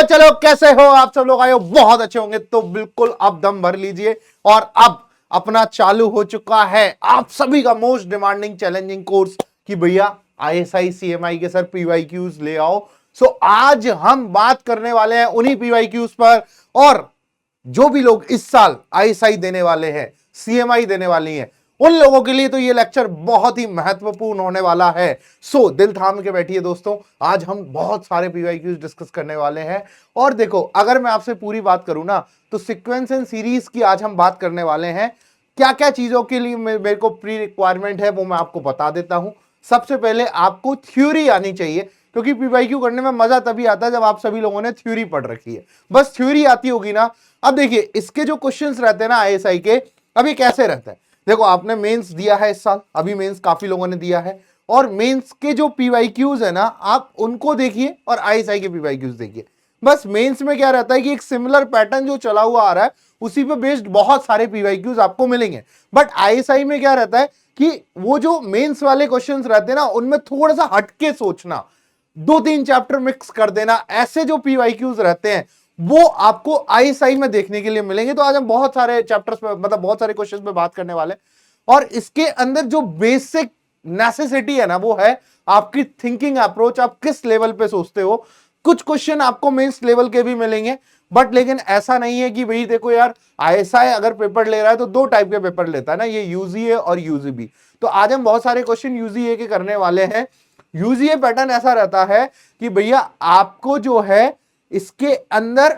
बच्चे लोग कैसे हो? आप सब लोग आए हो बहुत अच्छे होंगे। तो बिल्कुल अब दम भर लीजिए और अब अपना चालू हो चुका है आप सभी का मोस्ट डिमांडिंग चैलेंजिंग कोर्स कि भैया आईएसआई सीएमआई के सर पीवाईक्यूज ले आओ। सो आज हम बात करने वाले हैं उन्हीं पीवाईक्यूज पर, और जो भी लोग इस साल आईएसआई देने वाले हैं, सीएमआई देने वाली हैं, उन लोगों के लिए तो ये लेक्चर बहुत ही महत्वपूर्ण होने वाला है। सो दिल थाम के बैठिए दोस्तों, आज हम बहुत सारे पीवाईक्यूज डिस्कस करने वाले हैं। और देखो, अगर मैं आपसे पूरी बात करूं ना, तो सीक्वेंस एंड सीरीज की आज हम बात करने वाले हैं। क्या क्या चीजों के लिए मेरे को प्री रिक्वायरमेंट है वो मैं आपको बता देता हूं। सबसे पहले आपको थ्योरी आनी चाहिए, क्योंकि पीवाईक्यू करने में मजा तभी आता है जब आप सभी लोगों ने थ्योरी पढ़ रखी है। बस थ्योरी आती होगी ना। अब देखिए, इसके जो क्वेश्चंस रहते हैं ना आईएसआई के, अब ये कैसे रहता है। देखो, आपने मेंस दिया है इस साल, अभी मेंस काफी लोगों ने दिया है, और मेंस के जो पीवाईक्यूज है ना, आप उनको देखिए और आईएसआई के पीवाईक्यूज देखिए। बस मेंस में क्या रहता है कि एक सिमिलर पैटर्न जो चला हुआ आ रहा है उसी पे बेस्ड बहुत सारे पीवाईक्यूज आपको मिलेंगे। बट आईएसआई में क्या रहता है कि वो जो मेंस वाले क्वेश्चंस रहते हैं ना, उनमें थोड़ा सा हटके सोचना, 2-3 चैप्टर मिक्स कर देना, ऐसे जो पीवाईक्यूज रहते हैं वो आपको आईएसआई में देखने के लिए मिलेंगे। तो आज हम बहुत सारे चैप्टर्स पे, मतलब बहुत सारे क्वेश्चंस पे बात करने वाले हैं। और इसके अंदर जो बेसिक नेसेसिटी है ना, वो है आपकी थिंकिंग अप्रोच, आप किस लेवल पे सोचते हो। कुछ क्वेश्चन आपको मेंस लेवल के भी मिलेंगे, बट लेकिन ऐसा नहीं है कि भाई देखो यार, आईएसआई अगर पेपर ले रहा है तो 2 टाइप के पेपर लेता है ना, ये यूजीए और यूजीबी। तो आज हम बहुत सारे क्वेश्चन यूजीए के करने वाले हैं। यूजीए पैटर्न ऐसा रहता है कि भैया आपको जो है इसके अंदर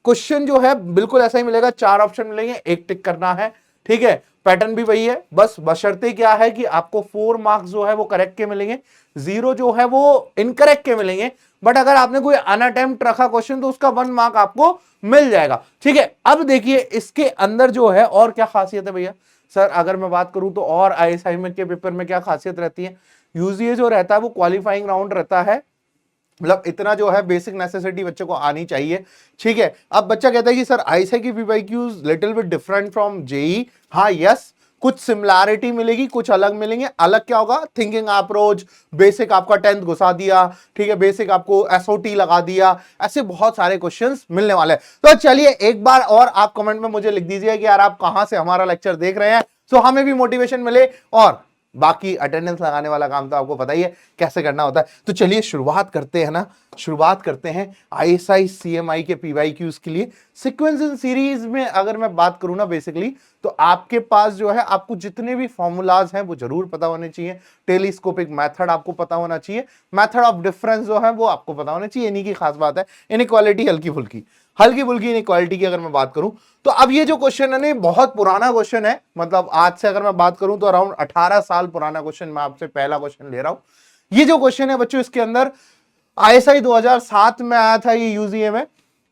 क्वेश्चन जो है बिल्कुल ऐसा ही मिलेगा, 4 ऑप्शन मिलेंगे, एक टिक करना है, ठीक है। पैटर्न भी वही है, बस बशर्ते क्या है कि आपको 4 मार्क्स जो है वो करेक्ट के मिलेंगे, 0 जो है वो इनकरेक्ट के मिलेंगे। बट अगर आपने कोई अनअटेम्प्ट रखा क्वेश्चन तो उसका 1 मार्क आपको मिल जाएगा, ठीक है। अब देखिए, इसके अंदर जो है और क्या खासियत है भैया। सर अगर मैं बात करूं तो और आईएसआई में के पेपर में क्या खासियत रहती है। यूजीए जो रहता है वो क्वालिफाइंग राउंड रहता है, मतलब इतना जो है बेसिक नेसेसिटी बच्चे को आनी चाहिए, ठीक है। अब बच्चा कहता है कि सर आईएसआई की PYQs little bit different from JEE. हाँ, यस, कुछ सिमिलैरिटी मिलेगी, कुछ अलग मिलेंगे। अलग क्या होगा? थिंकिंग अप्रोच, बेसिक आपका 10th घुसा दिया, ठीक है, बेसिक आपको एसओटी लगा दिया, ऐसे बहुत सारे क्वेश्चंस मिलने वाले हैं। तो चलिए एक बार और आप कमेंट में मुझे लिख दीजिए कि यार आप कहां से हमारा लेक्चर देख रहे हैं, सो हमें भी मोटिवेशन मिले। और बाकी अटेंडेंस लगाने वाला काम तो आपको पता ही है कैसे करना होता है। तो चलिए शुरुआत करते हैं ना, शुरुआत करते हैं आईएसआई सीएमआई के पीवाईक्यूज के लिए। सीक्वेंस इन सीरीज में अगर मैं बात करूं ना, बेसिकली तो आपके पास जो है, आपको जितने भी फॉर्मूलाज हैं वो जरूर पता होने चाहिए। टेलीस्कोपिक मेथड आपको पता होना चाहिए, मेथड ऑफ डिफरेंस जो है वो आपको पता होना चाहिए। इन्हीं की खास बात है। इनइक्वालिटी हल्की फुल्की इनइक्वालिटी की अगर मैं बात करूं तो अब ये जो क्वेश्चन है ना, बहुत पुराना क्वेश्चन है। मतलब आज से अगर मैं बात करूं तो अराउंड 18 साल पुराना क्वेश्चन मैं आपसे पहला क्वेश्चन ले रहा हूं। ये जो क्वेश्चन है बच्चों, इसके अंदर आईएसआई 2007 में आया था ये यूजीए में।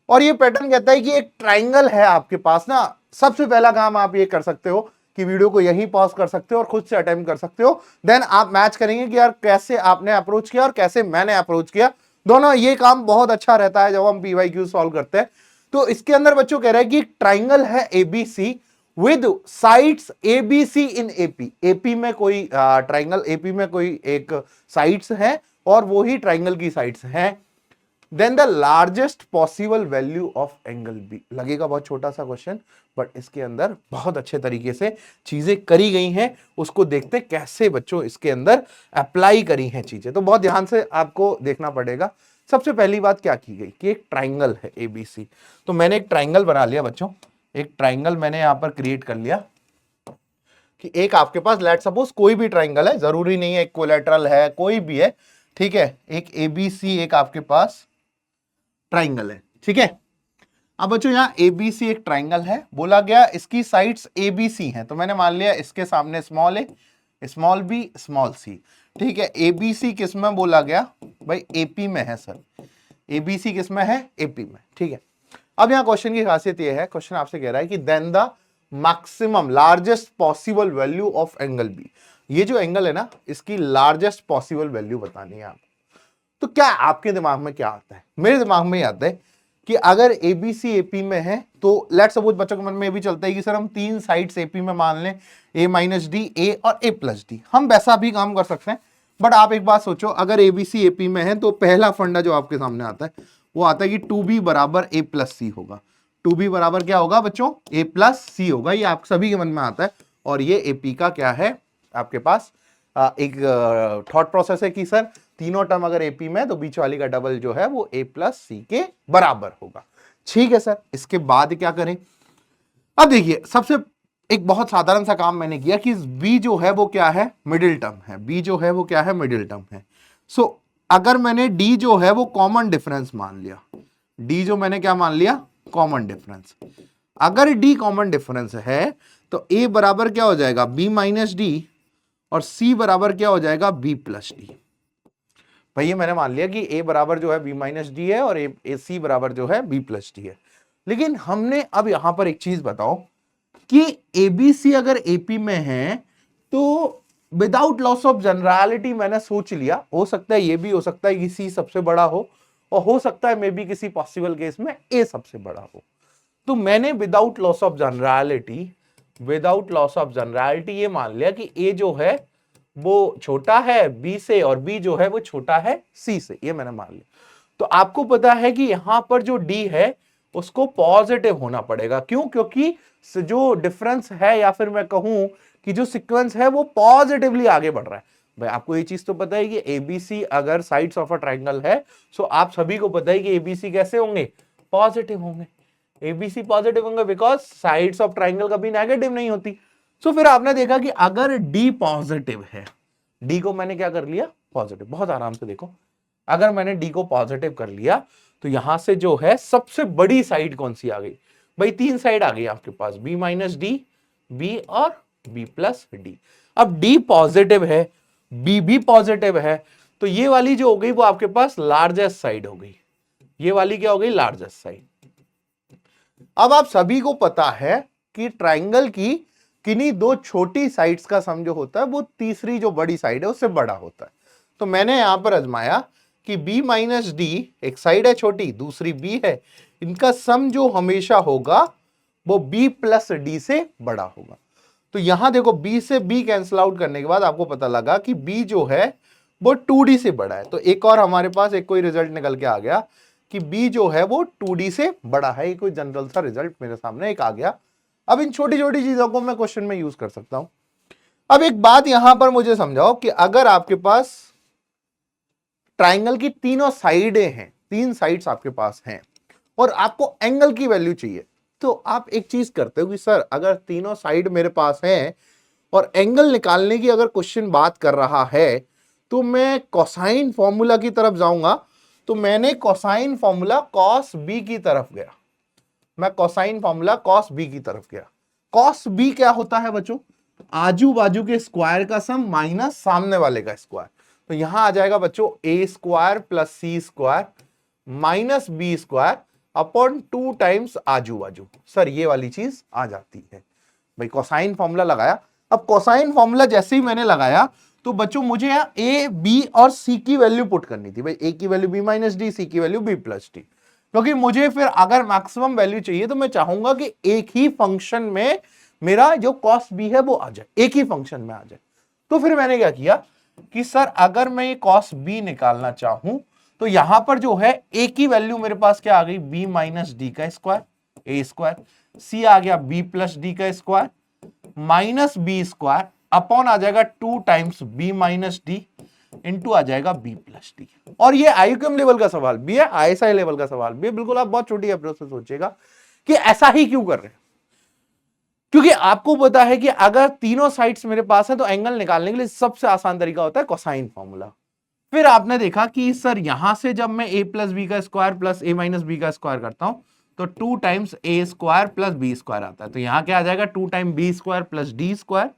और ये पैटर्न कहता है कि एक ट्राइंगल है आपके पास ना। सबसे पहला काम आप ये कर सकते हो कि वीडियो को यहीं पॉज कर सकते हो और खुद से अटेम्प्ट कर सकते हो। देन आप मैच करेंगे कि यार कैसे आपने अप्रोच किया और कैसे मैंने अप्रोच किया। दोनों ये काम बहुत अच्छा रहता है जब हम पीवाईक्यू सॉल्व करते हैं। तो इसके अंदर बच्चों कह रहा है कि ट्राइंगल है ABC with sides ABC in AP. AP में कोई ट्राइंगल, एपी में कोई एक साइड्स है और वो ही ट्राइंगल की साइड्स हैं। Then the largest possible value of angle B. लगेगा बहुत छोटा सा क्वेश्चन, बट इसके अंदर बहुत अच्छे तरीके से चीजें करी गई हैं। उसको देखते कैसे बच्चों इसके अंदर अप्लाई करी हैं चीजें, तो बहुत ध्यान से आपको देखना पड़ेगा। सबसे पहली बात क्या की गई कि एक ट्राइंगल है एबीसी। तो मैंने एक ट्राइंगल बना लिया बच्चों, एक ट्राइंगल मैंने यहां पर क्रिएट कर लिया कि एक आपके पास लेट सपोज कोई भी ट्राइंगल है, जरूरी नहीं है इक्विलैटरल है, कोई भी है, ठीक है। एक एबीसी एक आपके पास ट्राइंगल है, ठीक है। अब बच्चों यहां एबीसी एक ट्राइंगल है, बोला गया इसकी साइड्स एबीसी हैं, तो मैंने मान लिया इसके सामने स्मॉल ए, स्मॉल बी, स्मॉल सी, ठीक है। एबीसी किस में बोला गया भाई? एपी में है सर। एबीसी किस में है? एपी में, ठीक है। अब यहां क्वेश्चन की खासियत यह है, क्वेश्चन आपसे कह रहा है कि then the maximum largest possible value of angle B. ये जो एंगल है ना, इसकी लार्जेस्ट पॉसिबल वैल्यू बतानी है आपको। तो क्या आपके दिमाग में क्या आता है? मेरे दिमाग में आता है कि अगर एबीसी एपी में है तो लेट्स सपोज बच्चों के मन में ये भी चलता है कि सर हम 3 साइड्स एपी में मान लें, ए माइनस डी, ए और ए प्लस डी। हम वैसा भी काम कर सकते हैं, बट आप एक बात सोचो, अगर एबीसी एपी में है तो पहला फंडा जो आपके सामने आता है वो आता है कि 2b बराबर a प्लस सी होगा। 2b बराबर क्या होगा बच्चों, a प्लस सी होगा, ये आप सभी के मन में आता है। और ये AP का क्या है आपके पास एक थॉट प्रोसेस है कि सर तीनों टर्म अगर AP में तो बीच वाली का डबल जो है वो a प्लस सी के बराबर होगा। ठीक है सर, इसके बाद क्या करें? अब देखिए सबसे एक बहुत साधारण सा काम मैंने किया कि b जो है वो क्या है, मिडिल टर्म है। b जो है वो क्या है, मिडिल टर्म है। सो अगर मैंने d जो है वो कॉमन डिफरेंस मान लिया, d जो मैंने क्या मान लिया, कॉमन डिफरेंस। अगर d कॉमन डिफरेंस है तो a बराबर क्या हो जाएगा, b माइनस डी, और c बराबर क्या हो जाएगा, b प्लस डी। भैया मैंने मान लिया कि a बराबर जो है b माइनस डी है और c बराबर जो है b प्लस डी है। लेकिन हमने अब यहां पर एक चीज बताओ कि ABC अगर AP में है तो विदाउट लॉस ऑफ जनरलिटी मैंने सोच लिया, हो सकता है ये भी हो सकता है कि C सबसे बड़ा हो, और हो सकता है मे बी किसी पॉसिबल केस में A सबसे बड़ा हो। तो मैंने विदाउट लॉस ऑफ जनरलिटी ये मान लिया कि A जो है वो छोटा है B से और B जो है वो छोटा है C से, ये मैंने मान लिया। तो आपको पता है कि यहां पर जो D है उसको पॉजिटिव होना पड़ेगा। क्यों? क्योंकि जो डिफरेंस है या फिर मैं कहूं कि जो सीक्वेंस है वो पॉजिटिवली आगे बढ़ रहा है। भाई आपको ये चीज तो पता है कि ABC अगर साइड्स ऑफ अ ट्रायंगल है, सो आप सभी को पता है कि ABC कैसे होंगे, पॉजिटिव होंगे। ABC पॉजिटिव होंगे बिकॉज साइड्स ऑफ ट्रायंगल कभी नेगेटिव नहीं होती। सो फिर आपने देखा कि अगर D पॉजिटिव है, D को मैंने क्या कर लिया, पॉजिटिव। बहुत आराम से देखो, अगर मैंने D को पॉजिटिव कर लिया तो यहां से जो है सबसे बड़ी साइड कौन सी आ गई, भाई तीन साइड आ गई आपके पास, B माइनस डी, B और B प्लस डी। अब D पॉजिटिव है, B भी पॉजिटिव है, तो ये वाली जो हो गई वो आपके पास लार्जेस्ट साइड हो गई। ये वाली क्या हो गई, लार्जेस्ट साइड। अब आप सभी को पता है कि ट्राइंगल की किन्हीं दो छोटी साइड्स का सम जो होता है वो तीसरी जो बड़ी साइड है उससे बड़ा होता है। तो मैंने यहां पर आजमाया कि B माइनस डी, एक साइड है छोटी, दूसरी B है, इनका सम जो हमेशा होगा वो B प्लस डी से बड़ा होगा। तो यहां देखो B से B कैंसिल आउट करने के बाद आपको पता लगा कि B जो है वो 2D से बड़ा है। तो एक और हमारे पास एक कोई रिजल्ट निकल के आ गया कि B जो है वो 2D से बड़ा है। ये कोई जनरल सा रिजल्ट मेरे सामने एक आ गया। अब इन छोटी छोटी चीजों को मैं क्वेश्चन में यूज कर सकता हूं। अब एक बात यहां पर मुझे समझाओ कि अगर आपके पास ट्राइंगल की तीनों साइडें हैं, तीन साइड्स आपके पास हैं और आपको एंगल की वैल्यू चाहिए, तो आप एक चीज करते हो कि सर अगर तीनों साइड मेरे पास हैं और एंगल निकालने की अगर क्वेश्चन बात कर रहा है तो मैं कोसाइन फॉर्मूला की तरफ जाऊंगा। तो मैंने कोसाइन फॉर्मूला कॉस बी की तरफ गया, मैं कोसाइन फॉर्मूला कॉस बी की तरफ गया। कॉस बी क्या होता है बच्चों, आजू बाजू के स्क्वायर का सम माइनस सामने वाले का स्क्वायर। तो यहां आ जाएगा बच्चों A square plus C square minus B square upon 2 times आजू बाजू। सर ये वाली चीज आ जाती है। भाई कोसाइन फॉर्मूला लगाया। अब कोसाइन फॉर्मूला जैसे ही मैंने लगाया तो बच्चों मुझे यहां ए बी और सी की वैल्यू पुट करनी थी। भाई ए की वैल्यू बी माइनस डी, सी की वैल्यू बी प्लस डी। क्योंकि मुझे फिर अगर मैक्सिमम वैल्यू चाहिए तो मैं चाहूंगा कि एक ही फंक्शन में मेरा जो कॉस बी है वो आ जाए, एक ही फंक्शन में आ जाए। तो फिर मैंने क्या किया कि सर अगर मैं ये कॉस बी निकालना चाहूं तो यहां पर जो है ए की वैल्यू मेरे पास क्या आ गई, बी माइनस डी का स्क्वायर, ए स्क्वायर, सी आ गया बी प्लस डी का square minus B square upon आ जाएगा 2 times B minus D into आ जाएगा बी प्लस डी। और ये आईक्यूएम लेवल का सवाल भी है, आईएसआई लेवल का सवाल भी है। बिल्कुल आप बहुत छोटी अप्रोच से सोचिएगा कि ऐसा ही क्यों कर रहे हैं, क्योंकि आपको पता है कि अगर तीनों साइड्स मेरे पास है तो एंगल निकालने के लिए सबसे आसान तरीका होता है कोसाइन फॉर्मूला। फिर आपने देखा कि सर यहां से जब मैं a प्लस बी का square plus a minus B का स्क्वायर करता हूं तो 2 times a square plus B square आता है। तो यहां क्या आ जाएगा 2 time B square plus D square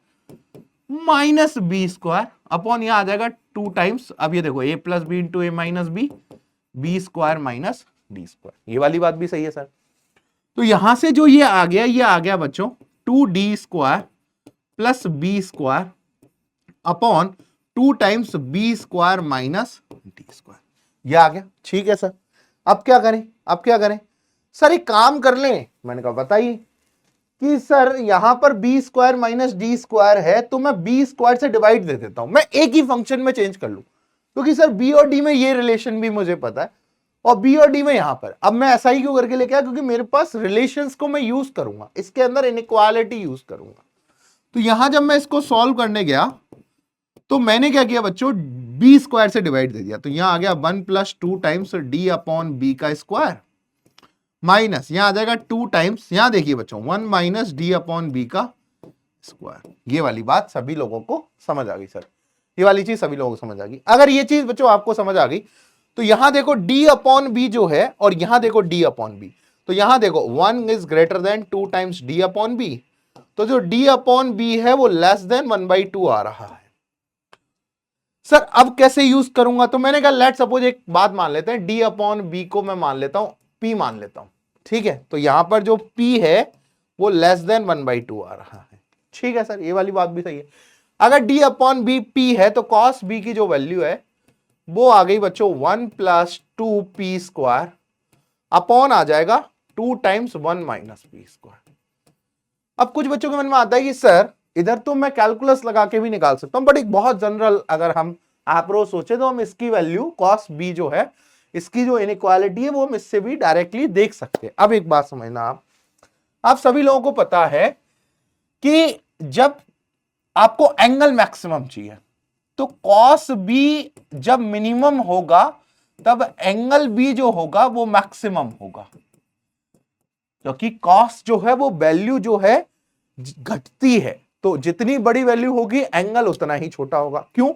minus B square upon यहां आ जाएगा 2 टाइम्स, अब ये देखो a plus B into A minus B square minus D square. ये वाली बात भी सही है सर। तो यहां से जो ये आ गया बच्चों 2d square plus B square upon 2 times B square minus D square, ये आ गया। ठीक है सर, अब क्या करें, सर एक काम कर लें। मैंने कहा बताइए कि सर यहां पर B square minus D square है तो मैं बी स्क्वायर से डिवाइड दे देता हूं, मैं एक ही फंक्शन में चेंज कर लूं, क्योंकि सर बी और डी में ये रिलेशन भी मुझे पता है। और बी और डी में यहां पर। अब मैं ऐसा ही क्यों करके लेके आया, क्योंकि मेरे पास रिलेशंस को मैं यूज करूंगा, इसके अंदर इनइक्वालिटी यूज करूंगा। तो यहां जब मैं इसको सॉल्व करने गया तो मैंने क्या किया बच्चों, बी स्क्वायर से डिवाइड दे दिया। तो यहां आ गया 1 + 2 टाइम्स डी अपॉन बी का स्क्वायर, माइनस यहां आ जाएगा 2 टाइम्स, यहां देखिए बच्चों 1 - डी अपॉन बी का स्क्वायर। ये वाली बात सभी लोगों को समझ आ गई सर, ये वाली चीज सभी लोगों को समझ आ गई। अगर ये चीज बच्चों आपको समझ आ गई तो यहां देखो d अपॉन बी जो है, और यहां देखो d अपॉन बी, तो यहां देखो 1 is greater than 2 times d upon B, तो जो d अपॉन बी है वो लेस देन 1/2 आ रहा है। सर अब कैसे यूज करूंगा, तो मैंने कहा लेट सपोज एक बात मान लेते हैं, d अपॉन बी को मैं मान लेता हूं p मान लेता हूं, ठीक है। तो यहां पर जो p है वो लेस देन 1/2 आ रहा है, ठीक है सर, ये वाली बात भी सही है। अगर d अपॉन बी p है तो cos b की जो वैल्यू है वो आ गई बच्चों 1 + 2p स्क्वायर अपॉन आ जाएगा 2 टाइम्स 1 - p स्क्वायर। अब कुछ बच्चों के मन में आता है कि सर इधर तो मैं कैलकुलस लगा के भी निकाल सकता हूं, बट एक बहुत जनरल अगर हम अप्रोच सोचे तो हम इसकी वैल्यू cos b जो है, इसकी जो इनइक्वालिटी है वो हम इससे भी डायरेक्टली देख सकते हैं। अब एक बात समझना, आप सभी लोगों को पता है कि जब आपको एंगल मैक्सिमम चाहिए तो cos b जब मिनिमम होगा तब एंगल b जो होगा वो मैक्सिमम होगा, क्योंकि cos जो है वो वैल्यू जो है घटती है, तो जितनी बड़ी वैल्यू होगी एंगल उतना ही छोटा होगा। क्यों?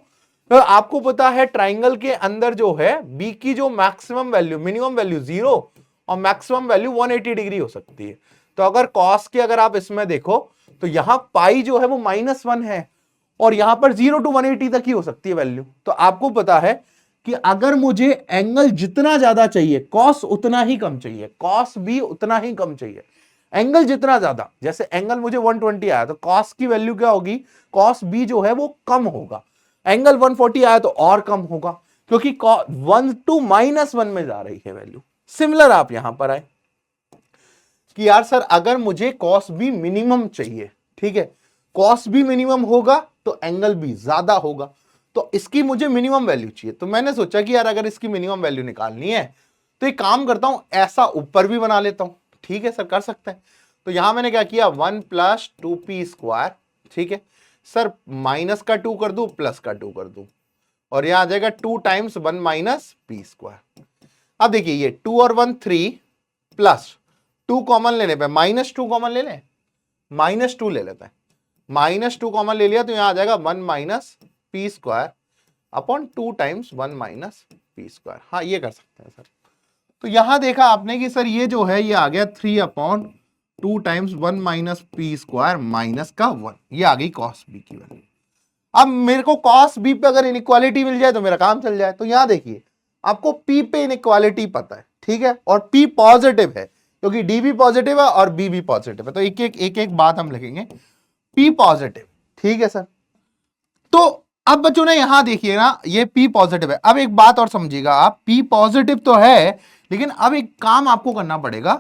तो आपको पता है ट्राइंगल के अंदर जो है b की जो मैक्सिमम वैल्यू, मिनिमम वैल्यू 0 और मैक्सिमम वैल्यू 180 डिग्री हो सकती है। तो अगर cos के अगर आप इसमें देखो तो यहां पाई जो है वो -1 है और यहां पर 0 to 180 तक ही हो सकती है वैल्यू। तो आपको पता है कि अगर मुझे एंगल जितना ज्यादा चाहिए cos उतना ही कम चाहिए, cos भी उतना ही कम चाहिए। एंगल जितना ज्यादा, जैसे एंगल मुझे 120 आया तो cos की वैल्यू क्या होगी, cos b जो है वो कम होगा। एंगल 140 आया तो और कम होगा, क्योंकि 1 to -1 में जा रही है वैल्यू। सिमिलर आप यहां पर आए कि यार सर अगर मुझे cos b मिनिमम चाहिए, ठीक है, cos b मिनिमम होगा तो एंगल भी ज्यादा होगा, तो इसकी मुझे मिनिमम वैल्यू चाहिए। तो मैंने सोचा कि यार अगर इसकी मिनिमम वैल्यू निकालनी है तो एक काम करता हूं, ऐसा ऊपर भी बना लेता हूं। ठीक है सर, कर सकते हैं। तो यहां मैंने क्या किया, 1 + 2p स्क्वायर, ठीक है सर, माइनस का 2 कर दूं, प्लस का 2 कर दूं, और यहां आ जाएगा 2 टाइम्स 1 - p स्क्वायर। अब देखिए ये 2 और 1 3 प्लस 2 कॉमन लेने पे -2 कॉमन ले लें, -2 ले लेते हैं, -2 कॉमन ले लिया तो यहां आ जाएगा 1 - p square upon 2 times 1 - p square. हाँ ये कर सकते हैं सर। तो यहां देखा आपने कि सर ये जो है ये आ गया 3/2 टाइम्स 1 - p स्क्वायर माइनस का 1, ये आ गई cos b की वैल्यू। अब मेरे को cos b पे अगर इनइक्वालिटी मिल जाए तो मेरा काम चल जाए। तो यहां देखिए आपको p पे इनइक्वालिटी पता है, ठीक है, और p पॉजिटिव है क्योंकि d भी पॉजिटिव है और b भी पॉजिटिव है। तो एक एक बात हम लिखेंगे, p पॉजिटिव, ठीक है सर। तो अब बच्चों ने यहां देखिए ना, ये p पॉजिटिव है। अब एक बात और समझिएगा आप, p पॉजिटिव तो है लेकिन अब एक काम आपको करना पड़ेगा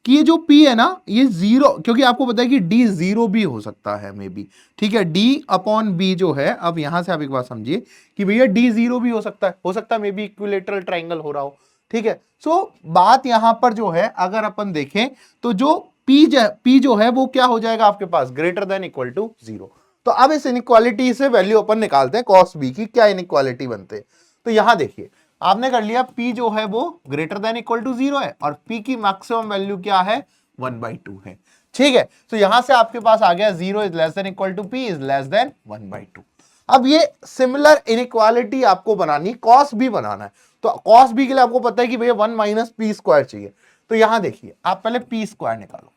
कि ये जो p है ना ये 0, क्योंकि आपको पता है कि d 0 भी हो सकता है मे बी, ठीक है, d अपॉन b जो है। अब यहां से आप एक बात समझिए कि भैया d 0 भी हो सकता है मे बी इक्विलेटरल ट्राइंगल हो रहा हो, ठीक है। सो बात यहां पर जो है अगर अपन देखें तो जो p जो है वो क्या हो जाएगा आपके पास, ग्रेटर देन इक्वल टू 0। तो अब इस इनइक्वालिटी से वैल्यू अपन निकालते हैं cos b की, क्या इनइक्वालिटी बनते हैं। तो यहां देखिए आपने कर लिया, p जो है वो ग्रेटर देन इक्वल टू 0 है और p की मैक्सिमम वैल्यू क्या है, 1/2 है, ठीक है। तो यहां से आपके पास आ गया 0 is less than equal to p is less than 1/2। अब ये सिमिलर इनइक्वालिटी आपको बनानी, cos b बनाना है। तो cos b के लिए आपको पता है कि भैया 1 - p स्क्वायर चाहिए। तो यहां देखिए आप पहले p स्क्वायर निकालो,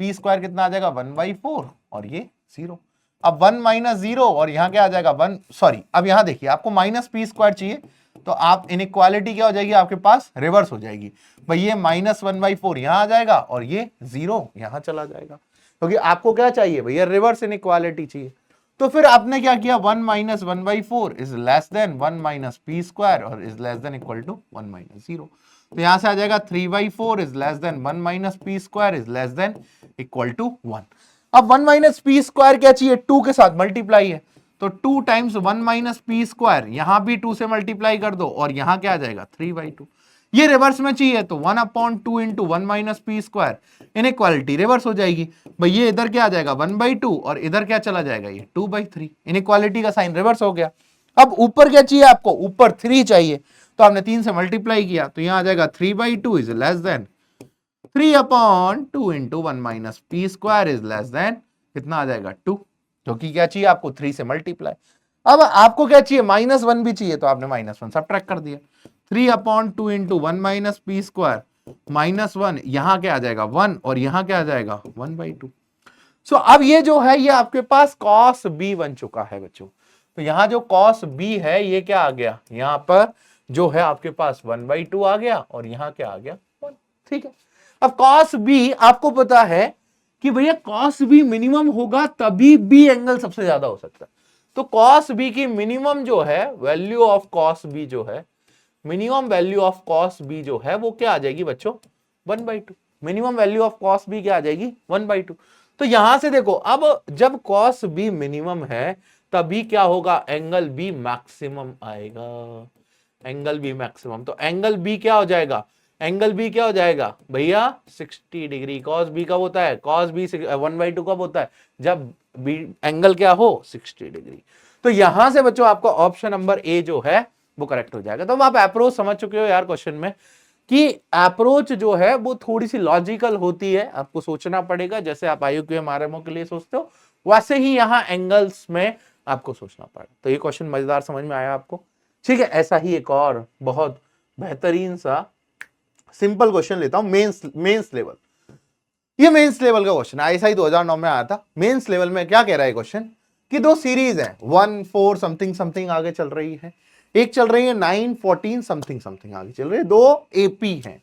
p स्क्वायर कितना आ जाएगा 1/4 और ये 0। अब 1 - 0 और यहां क्या आ जाएगा 1, सॉरी अब यहां देखिए आपको -p स्क्वायर चाहिए तो आप इनइक्वालिटी क्या हो जाएगी आपके पास, रिवर्स हो जाएगी भाई, ये -1/4 यहां आ जाएगा और ये 0 यहां चला जाएगा, क्योंकि आपको क्या चाहिए भैया, रिवर्स इनइक्वालिटी चाहिए। तो फिर आपने क्या किया, 1 - 1/4 is less than 1 - p square और is less than equal to 1 - 0। तो यहां से आ जाएगा 3/4 is less than 1 - p square is less than equal to 1। अब 1 - p स्क्वायर क्या चाहिए, 2 के साथ मल्टीप्लाई है, तो 2 टाइम्स 1 - p स्क्वायर, यहां भी 2 से मल्टीप्लाई कर दो और यहां क्या आ जाएगा 3/2। ये रिवर्स में चाहिए तो 1/2 into 1 minus P square, inequality reverse हो जाएगी भाई, ये इधर क्या आ जाएगा 1/2 और इधर क्या चला जाएगा ये 2/3, इनइक्वालिटी का साइन रिवर्स हो गया। अब ऊपर क्या चाहिए आपको, ऊपर 3 चाहिए, तो आपने 3 से मल्टीप्लाई किया तो यहां आ जाएगा 3/2 is less then 3/2 into 1 minus P square is less then कितना आ जाएगा 2, जो कि क्या चाहिए आपको 3 से मल्टीप्लाई। अब आपको क्या चाहिए -1 भी चाहिए, तो आपने -1 सब्ट्रैक्ट कर दिया, 3/2 इंटू 1 माइनस पी स्क्वायर -1, यहां क्या आ जाएगा 1 और यहां क्या आ जाएगा 1/2। सो अब ये जो है ये आपके पास cos b बन चुका है बच्चों। तो यहां जो cos b है ये क्या आ गया, यहां पर जो है आपके पास 1/2 आ गया और यहां क्या आ गया 1, ठीक है। अब cos b आपको पता है कि भैया cos b मिनिमम होगा तभी b एंगल सबसे ज्यादा हो सकता है। तो cos b की मिनिमम जो है वैल्यू ऑफ cos b जो है, minimum value of cos b जो है वो क्या आ जाएगी बच्चों 1/2। Minimum value of cos b क्या आ जाएगी 1/2। तो यहां से देखो अब जब cos b मिनिमम है तभी क्या होगा, एंगल b मैक्सिमम आएगा, एंगल b मैक्सिमम। तो एंगल b क्या हो जाएगा, एंगल b क्या हो जाएगा भैया 60 डिग्री। cos b कब होता है, cos b 1/2 कब होता है, जब b एंगल क्या हो 60 डिग्री। तो यहां से बच्चों आपका ऑप्शन नंबर ए जो है वो करेक्ट हो जाएगा। तो अब आप अप्रोच समझ चुके हो यार क्वेश्चन में, कि अप्रोच जो है वो थोड़ी सी लॉजिकल होती है, आपको सोचना पड़ेगा, जैसे आप IUQM RMO के लिए सोचते हो वैसे ही यहां एंगल्स में आपको सोचना पड़ेगा। तो ये क्वेश्चन मजेदार समझ में आया आपको, ठीक है। ऐसा ही एक और बहुत बेहतरीन सा सिंपल क्वेश्चन लेता हूं मेंस लेवल। ये मेंस लेवल का क्वेश्चन ISI 2009 में आया था। मेंस लेवल में क्या कह रहा है क्वेश्चन कि दो सीरीज है 1 4 समथिंग समथिंग आगे चल रही है, एक चल रही है 9 14 समथिंग समथिंग आगे चल रही है, दो AP हैं।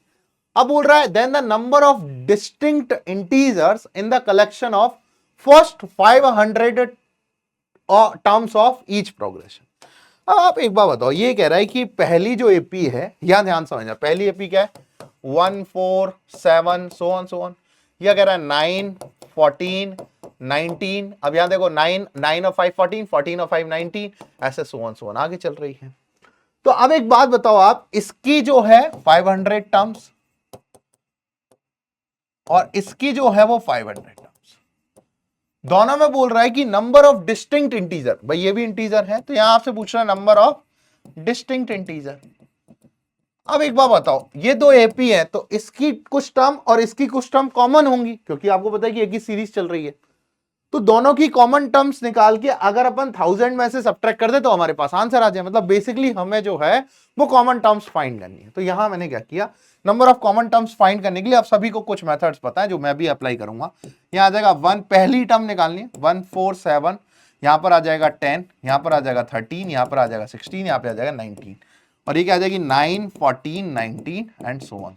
अब बोल रहा है then the number of distinct integers in the collection of first 500 terms of each progression. अब आप एक बात बताओ, ये कह रहा है कि पहली जो AP है, यहां ध्यान समझना, पहली AP क्या है 1 4 7 सो ऑन, यह कह रहा है 9 14 19। अब यहां देखो 9 और 5 14, 14 और 5 19, ऐसे सो ऑन आगे चल रही है। तो अब एक बात बताओ आप, इसकी जो है 500 टर्म्स और इसकी जो है वो 500 टर्म्स, दोनों में बोल रहा है कि नंबर ऑफ डिस्टिंक्ट इंटीजर, भाई ये भी इंटीजर है तो यहां आपसे पूछ रहा है नंबर ऑफ डिस्टिंक्ट इंटीजर। अब एक बात बताओ, ये दो AP है तो इसकी कुछ टर्म और इसकी कुछ टर्म कॉमन होंगी, क्योंकि आपको पता है कि एक ही सीरीज चल रही है। तो दोनों की कॉमन टर्म्स निकाल के अगर अपन 1000 में से सब्ट्रैक्ट कर दे तो हमारे पास आंसर आ जाए। मतलब बेसिकली हमें जो है वो कॉमन टर्म्स फाइंड करनी है। तो यहां मैंने क्या किया, number of common terms find करने के लिए आप सभी को कुछ मेथड्स पता है जो मैं भी अप्लाई करूंगा। यहां आ जाएगा 1, पहली टर्म निकालनी है 1 4 7, यहां पर आ जाएगा 10, यहां पर आ जाएगा 13, यहां पर आ जाएगा 16, यहां पर आ जाएगा 19, और ये क्या आ जाएगी 9 14 19 एंड सो ऑन।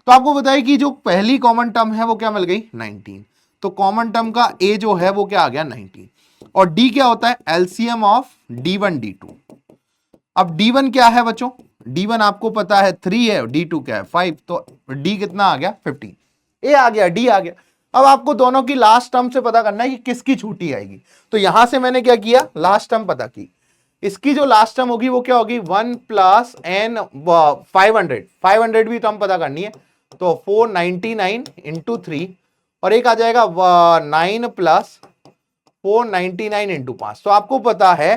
तो आपको बताइए कि जो पहली कॉमन टर्म है वो क्या मिल गई 19, तो कॉमन टर्म का A जो है वो क्या आ गया 19, और D क्या होता है LCM ऑफ D1 D2। अब D1 क्या है बच्चों, D1 आपको पता है 3 है, D2 क्या है 5, तो D कितना आ गया 15, A आ गया D आ गया। अब आपको दोनों की लास्ट टर्म से पता करना है कि किसकी छूटी आएगी। तो यहां से मैंने क्या किया, लास्ट टर्म पता की, इसकी जो लास्ट टर्म होगी वो क्या होगी 1 प्लस n 500 भी टर्म पता करनी है, तो 499 इंटू 3, और एक आ जाएगा 9 प्लस 499 इंटू 5। तो आपको पता है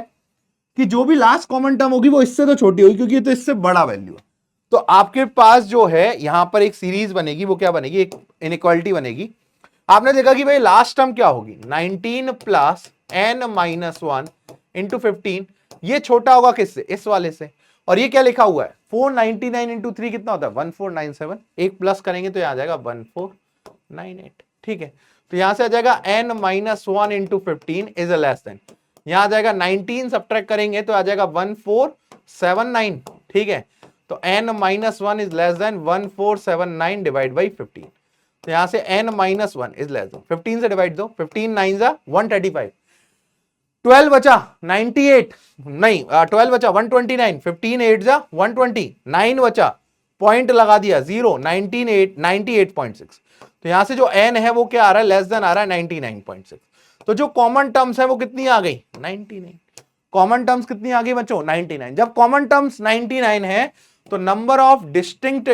कि जो भी लास्ट कॉमन टर्म होगी वो इससे तो छोटी होगी क्योंकि तो इससे बड़ा वैल्यू है। तो आपके पास जो है यहां पर एक सीरीज बनेगी, वो क्या बनेगी, एक इनइक्वालिटी बनेगी। आपने देखा कि भाई लास्ट टर्म क्या होगी 19 प्लस n माइनस 1 इंटू 15, ये छोटा होगा किससे, इस वाले से, और ये क्या लिखा हुआ है 499 इंटू 3 कितना होता है 1497, एक प्लस करेंगे तो यहां आ जाएगा 1498, ठीक है। तो यहां से आ जाएगा n minus 1 into 15 is a less than, यहां आ जाएगा 19 सब्ट्रैक्ट करेंगे तो आ जाएगा 1479, ठीक है। तो n minus 1 is less then 1479 divide by 15, तो यहां से n minus 1 is less then 15 से डिवाइड दो, 15 9 जा 135, 12 बचा 98, नहीं 12 बचा 129, 15 8 जा 120, 9 बचा पॉइंट लगा दिया 0, 98.6। तो यहां से जो n है वो क्या आ रहा है, लेस देन आ रहा है 99.6। तो जो कॉमन टर्म्स है वो कितनी आ गई 99, कॉमन टर्म्स कितनी आ गई बच्चों 99। जब कॉमन टर्म्स 99 है तो नंबर ऑफ डिस्टिंक्ट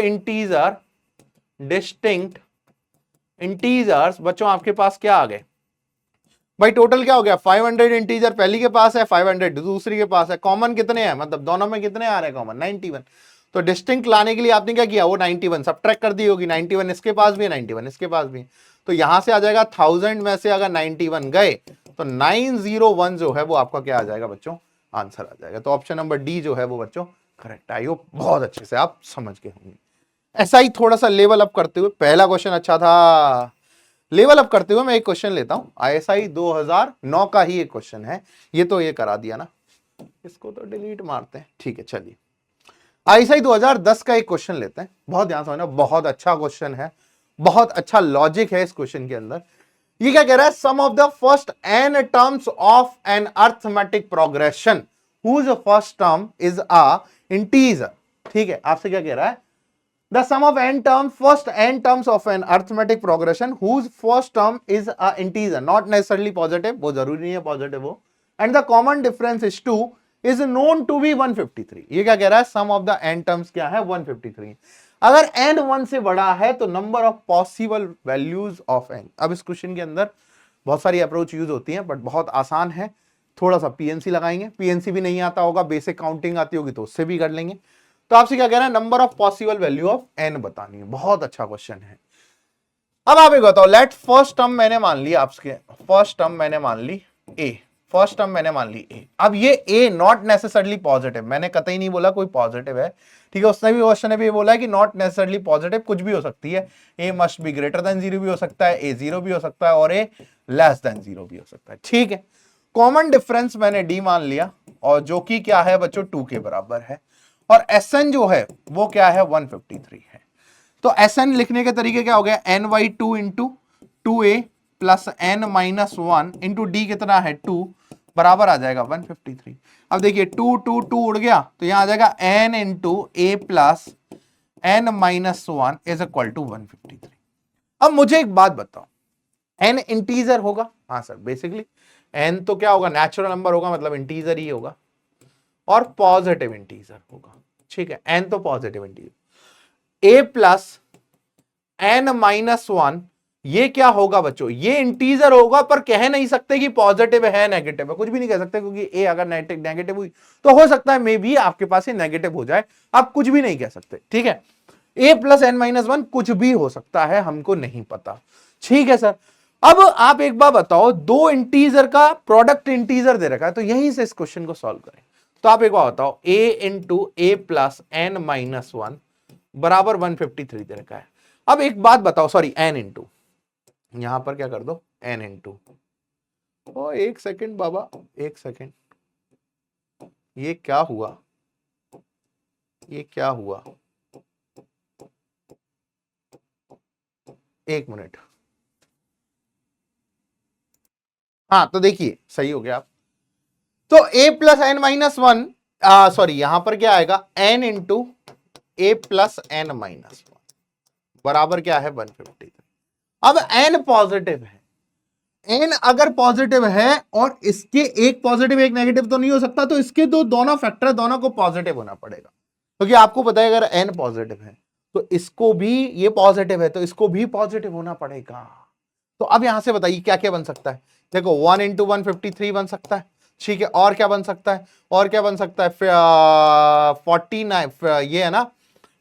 इंटीजर्स बच्चों आपके पास क्या आ गए भाई? टोटल क्या हो गया? 500 इंटीजर पहली के पास है, 500 दूसरी के पास है। कॉमन कितने हैं, मतलब दोनों में कितने आ रहे हैं कॉमन? 91। तो डिस्टिंक्ट लाने के लिए आपने क्या किया? वो 91 सब्ट्रैक्ट कर दी होगी। 91 इसके पास भी है, 91 इसके पास भी है। तो यहां से आ जाएगा 1000 में से अगर 91 गए तो 901 जो है वो आपका क्या आ जाएगा बच्चों? आंसर आ जाएगा। तो ऑप्शन नंबर डी जो है वो बच्चों करेक्ट। आई होप बहुत अच्छे से आप समझ गए होंगे। ऐसा ही थोड़ा सा लेवल अप करते हुए, पहला क्वेश्चन अच्छा था, लेवल अप करते हुए मैं एक क्वेश्चन लेता हूं। आईएसआई 2009 का ही एक क्वेश्चन है। ये तो ये करा दिया ना, इसको तो डिलीट मारते हैं। ठीक है चलिए, आईएसआई 2010 का एक क्वेश्चन लेते हैं। बहुत ध्यान समझना, बहुत अच्छा क्वेश्चन है, बहुत अच्छा लॉजिक है इस क्वेश्चन के अंदर। ये क्या कह रहा है? Sum of the first n terms of an arithmetic progression whose first term is a integer. ठीक है, आपसे क्या कह रहा है? The sum of first n terms of an arithmetic progression whose first term is a integer, not necessarily positive, वो जरूरी नहीं है positive हो, and the common difference is 2 is known to be 153। ये क्या कह रहा है? sum of the n terms क्या है? 153। अगर n 1 से बड़ा है तो number of possible values of n। अब इस क्वेश्चन के अंदर बहुत सारी अप्रोच यूज होती है, बट बहुत आसान है। थोड़ा सा पीएनसी लगाएंगे, पीएनसी भी नहीं आता होगा, बेसिक काउंटिंग आती होगी तो उससे भी कर लेंगे। तो आपसे क्या कहना है? Number of possible value of N बतानी है। बहुत अच्छा क्वेश्चन है। अब आप एक बताओ, लेट फर्स्ट टर्म मैंने मान ली आपके, फर्स्ट टर्म मैंने मान ली ए, फर्स्ट टर्म मैंने मान ली ए। अब ये ए नॉट नेसेसरली पॉजिटिव, मैंने कतई नहीं बोला कोई पॉजिटिव है, ठीक है। उसने भी क्वेश्चन ने भी बोला है कि नॉट नेसेसरली पॉजिटिव, कुछ भी हो सकती है। ए मस्ट बी ग्रेटर देन 0 भी हो सकता है, ए 0 भी हो सकता है, और ए लेस देन 0 भी हो सकता है। ठीक है, कॉमन डिफरेंस मैंने डी मान लिया, और जो कि क्या है बच्चों? 2 के बराबर है। और Sn जो है वो क्या है? 153 है। तो Sn लिखने के तरीके क्या हो गया? ny2 into 2a plus n minus 1 into D कितना है? 2 बराबर आ जाएगा 153। अब देखिए 2 2 2 उड़ गया तो यहां आ जाएगा n into a plus n minus 1 is equal to 153। अब मुझे एक बात बताओ, n इंटीजर होगा? हाँ सर, बेसिकली n तो क्या होगा? नेचुरल नंबर होगा, मतलब इंटीजर ही होगा, और पॉजिटिव इंटीजर होगा। ठीक है, n तो positive integer. a plus n minus 1 ये क्या होगा बच्चों? ये इंटीजर होगा, पर कह नहीं सकते कि पॉजिटिव है नेगेटिव है, कुछ भी नहीं कह सकते, क्योंकि a अगर नेगेटिव हुई तो हो सकता है मे बी आपके पास ये नेगेटिव हो जाए। आप कुछ भी नहीं कह सकते, ठीक है। a प्लस n माइनस 1 कुछ भी हो सकता है, हमको नहीं पता। ठीक है सर, अब आप एक बार बताओ, दो इंटीजर का प्रोडक्ट इंटीजर दे रखा है, तो यहीं से इस क्वेश्चन को सॉल्व करें। तो आप एक बार बताओ, a into A plus N minus 1 बराबर 153 दे रखा है। अब एक बात बताओ, सॉरी n इंटू, यहां पर क्या कर दो? n इंटू, ओ एक सेकेंड बाबा, एक सेकेंड, ये क्या हुआ? ये क्या हुआ? एक मिनट, हाँ तो देखिए सही हो गया आप। तो a plus N minus 1, sorry यहां पर क्या आएगा? n into A plus N minus 1 बराबर क्या है? 153। अब n पॉजिटिव है, n अगर पॉजिटिव है और इसके एक पॉजिटिव एक नेगेटिव तो नहीं हो सकता, तो इसके दोनों फैक्टर दोनों को पॉजिटिव होना पड़ेगा, क्योंकि आपको पता है अगर n पॉजिटिव है तो इसको भी, ये पॉजिटिव है तो इसको भी पॉजिटिव होना पड़ेगा। तो अब यहां से बताइए क्या क्या बन सकता है? देखो 1 इंटू 153 बन सकता है, ठीक है, और क्या बन सकता है? और क्या बन सकता है? 49 ये है ना,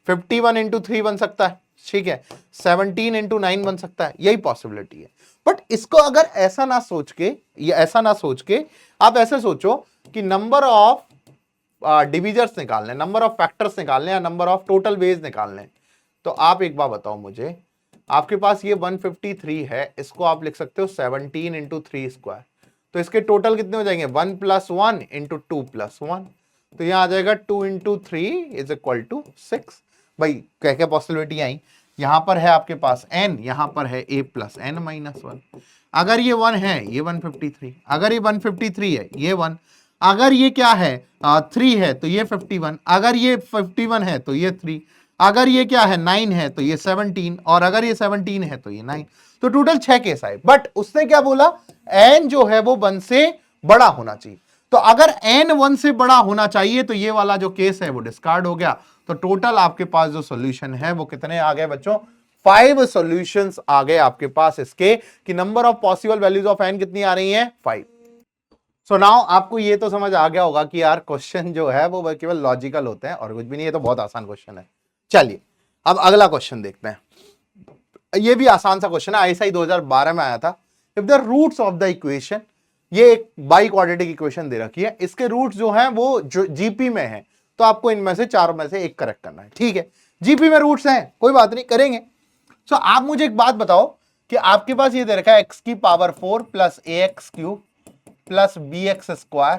51 इंटू 3 बन सकता है, ठीक है, 17 इंटू 9 बन सकता है, यही पॉसिबिलिटी है। बट इसको अगर ऐसा ना सोच के, ये ऐसा ना सोच के आप ऐसे सोचो कि नंबर ऑफ डिविजर्स निकालने, नंबर ऑफ फैक्टर्स निकालने, या नंबर ऑफ टोटल वेज निकालने। तो आप एक बार बताओ मुझे, आपके पास ये 153 है, इसको आप लिख सकते हो 17 इंटू 3 स्क्वायर, तो इसके टोटल कितने हो जाएंगे? 1 प्लस 1 इंटू 2 प्लस 1, तो यहां आ जाएगा 2 इंटू 3 इज इक्वल टू 6। भाई क्या क्या पॉसिबिलिटी आई? यहां पर है आपके पास n, यहां पर है a प्लस एन माइनस 1। अगर ये 1 है, ये 153, अगर ये 153 है, ये 1, अगर ये क्या है 3 है तो ये 51, अगर ये 51 है तो ये 3, अगर ये क्या है 9 है तो ये 17, और अगर ये 17 है तो ये 9। तो टोटल 6 केस आए। बट उसने क्या बोला? n जो है वो 1 से बड़ा होना चाहिए। तो अगर n 1 से बड़ा होना चाहिए तो ये वाला जो केस है वो डिस्कार्ड हो गया। तो टोटल आपके पास जो सॉल्यूशन है वो कितने आ गए बच्चों? 5 सॉल्यूशंस आ गए आपके पास इसके, कि number of possible values of n कितनी आ रही है? 5। सो नाउ आपको ये तो समझ आ गया होगा कि यार क्वेश्चन जो है वो केवल लॉजिकल होते हैं और कुछ भी नहीं, ये तो बहुत आसान क्वेश्चन है। चलिए अब अगला क्वेश्चन देखते हैं। ये भी आसान सा क्वेश्चन है, आईएसआई 2012 में आया था। If the roots of the equation, ये एक बाई क्वाड्रेटिक इक्वेशन दे रखी है, इसके रूट्स जो हैं वो जो जीपी में है, तो आपको इनमें से चारों में से एक करेक्ट करना है। ठीक है, जीपी में रूट्स हैं, कोई बात नहीं, करेंगे। सो आप मुझे एक बात बताओ कि आपके पास ये दे रखा है x की power 4 plus ax cube plus bx square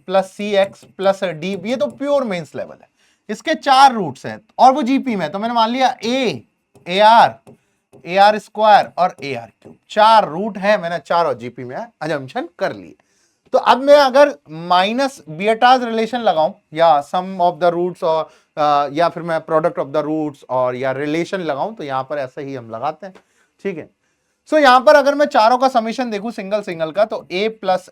plus cx plus d, ये तो प्योर मेंस लेवल है, इसके 4 रूट्स हैं और वो जीपी में, तो मैंने मान लिया आर स्क्वायर और आर क्यूब, 4 रूट है, मैंने चारों जीपी में अजम्पशन कर लिए। तो अब मैं अगर माइनस बीटाज रिलेशन लगाऊं या सम ऑफ द रूट्स और या फिर मैं प्रोडक्ट ऑफ द रूट्स और या रिलेशन लगाऊं, तो यहां पर ऐसे ही हम लगाते हैं। ठीक है, सो यहां पर अगर मैं चारों का समीशन देखूं सिंगल सिंगल का, तो a plus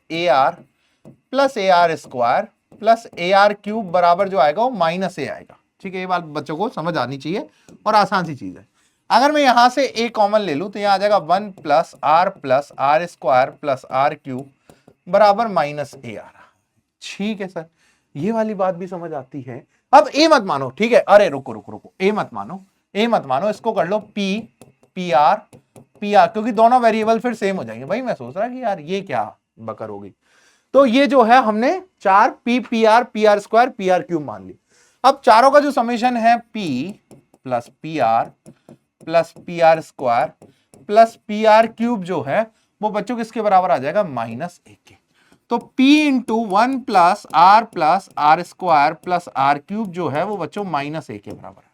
A R square plus A R cube बराबर जो आएगा वो माइनस ए आएगा। ठीक है, ये बात बच्चों को समझ आनी चाहिए और आसान सी चीज है। अगर मैं यहां से a कॉमन ले लूं तो यहां आ जाएगा 1 plus R square plus R cube बराबर माइनस ए आर। ठीक है सर, ये वाली बात भी समझ आती है। अब ए मत मानो, ठीक है, अरे रुको रुको रुको, ए मत मानो, इसको कर लो पी आर, क्योंकि दोनों वेरिएबल फिर सेम हो जाएंगे। भाई मैं सोच रहा कि यार ये क्या बकर होगी, तो ये जो है हमने 4 P R square P R cube मान ली। अब चारों का जो समेशन है p plus P R square plus P R cube जो है वो बच्चों किसके बराबर आ जाएगा? माइनस ए के। तो p into 1 plus R square plus R cube जो है वो बच्चों माइनस ए के बराबर है।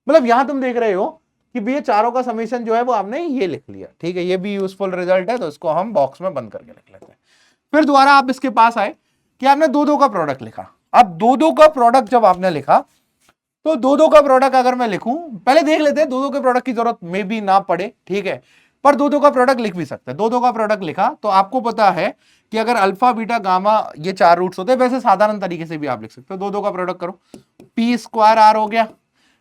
मतलब यहां तुम देख रहे हो कि भैया चारों का समीशन जो है वो आपने ये लिख लिया। ठीक है, ये भी यूजफुल रिजल्ट है, तो इसको हम बॉक्स में बंद करके लिख लेते हैं। फिर दोबारा आप इसके पास आए कि आपने दो का प्रोडक्ट लिखा। अब दो का प्रोडक्ट जब आपने लिखा, तो दो का प्रोडक्ट अगर मैं लिखूं, पहले देख लेते हैं, दो के प्रोडक्ट की जरूरत में भी ना पड़े। ठीक है, पर दो का प्रोडक्ट लिख भी सकते हैं। दो का प्रोडक्ट लिखा तो आपको पता है कि अगर अल्फा बीटा गामा ये 4 रूट्स होते हैं, वैसे साधारण तरीके से भी आप लिख सकते हो। दो का प्रोडक्ट करो, पी स्क्वायर आर हो गया,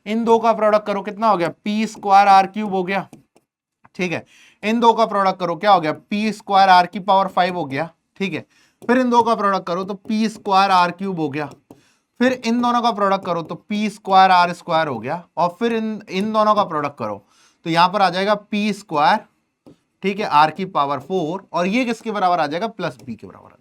इन दो का प्रोडक्ट करो, कितना हो गया? पी स्क्वायर आर क्यूब हो गया। ठीक है, इन दो का प्रोडक्ट करो, क्या हो गया? पी स्क्वायर आर की पावर 5 हो गया। ठीक है, फिर इन दो का प्रोडक्ट करो तो पी स्क्वायर आर क्यूब हो गया। फिर इन दोनों का प्रोडक्ट करो तो पी स्क्वायर आर स्क्वायर हो गया। और फिर इन दोनों का प्रोडक्ट करो तो यहां पर आ जाएगा पी स्क्वायर, ठीक है, आर की पावर 4, और ये किसके बराबर आ जाएगा? प्लस बी के बराबर।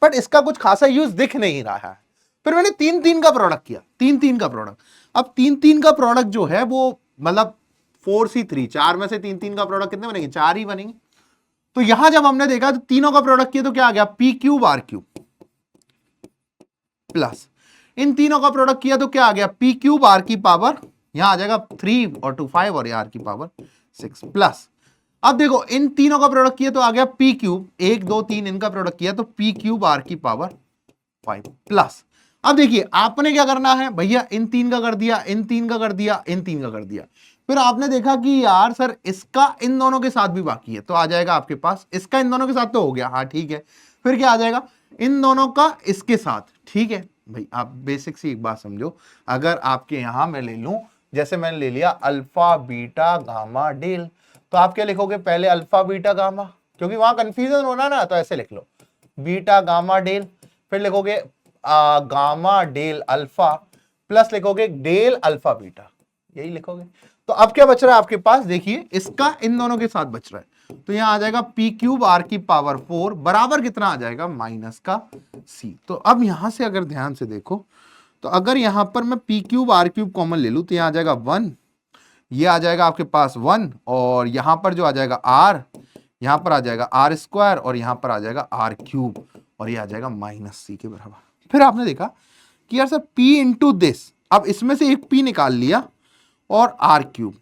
बट इसका कुछ खासा यूज दिख नहीं रहा है। फिर मैंने 3 का प्रोडक्ट किया, 3 का प्रोडक्ट। अब 3 का प्रोडक्ट जो है वो मतलब 4C3, 4 में से 3 का प्रोडक्ट कितने बनेंगे? 4 ही बनेंगे। तो यहां जब हमने देखा तो तीनों का प्रोडक्ट किया तो क्या आ गया? P cube R cube plus इन तीनों का प्रोडक्ट किया तो क्या आ गया? पी क्यूब आर की पावर, यहां आ जाएगा 3 और 2 5 और आर की पावर 6 प्लस। अब देखो इन तीनों का प्रोडक्ट किया तो आ गया पी क्यूब, 1 2 3 इनका प्रोडक्ट किया तो पी क्यूब आर की पावर 5 प्लस। अब देखिए आपने क्या करना है भैया, इन 3 का कर दिया, इन 3 का कर दिया, इन 3 का कर दिया। फिर आपने देखा कि यार सर इसका इन दोनों के साथ भी बाकी है, तो आ जाएगा आपके पास इसका इन दोनों के साथ तो हो गया, हाँ ठीक है। फिर क्या आ जाएगा? इन दोनों का इसके साथ। ठीक है भाई, आप बेसिक सी एक बात समझो, अगर आपके यहां मैं ले लूं, जैसे मैंने ले लिया अल्फा बीटा गामा डेल, तो आप क्या लिखोगे? पहले अल्फा बीटा गामा, क्योंकि वहां कंफ्यूजन होना ना, तो ऐसे लिख लो बीटा गामा डेल, फिर लिखोगे गामा डेल अल्फा प्लस लिखोगे डेल अल्फा बीटा, यही लिखोगे। तो अब क्या बच रहा है आपके पास? देखिए इसका इन दोनों के साथ बच रहा है, तो यहां आ जाएगा पी क्यूब आर की पावर 4 बराबर कितना आ जाएगा? माइनस का सी। तो अब यहां से अगर ध्यान से देखो, तो अगर यहां पर मैं P cube R cube common ले लूं तो यहां आ जाएगा 1, ये आ जाएगा आपके पास 1, और यहां पर जो आ जाएगा आर, यहां पर आ जाएगा आर स्क्वायर, और यहां पर आ जाएगा आर क्यूब, और ये आ जाएगा माइनस सी के बराबर। फिर आपने देखा कि यार सर p इंटू दिस, अब इसमें से एक p निकाल लिया और आर क्यूब,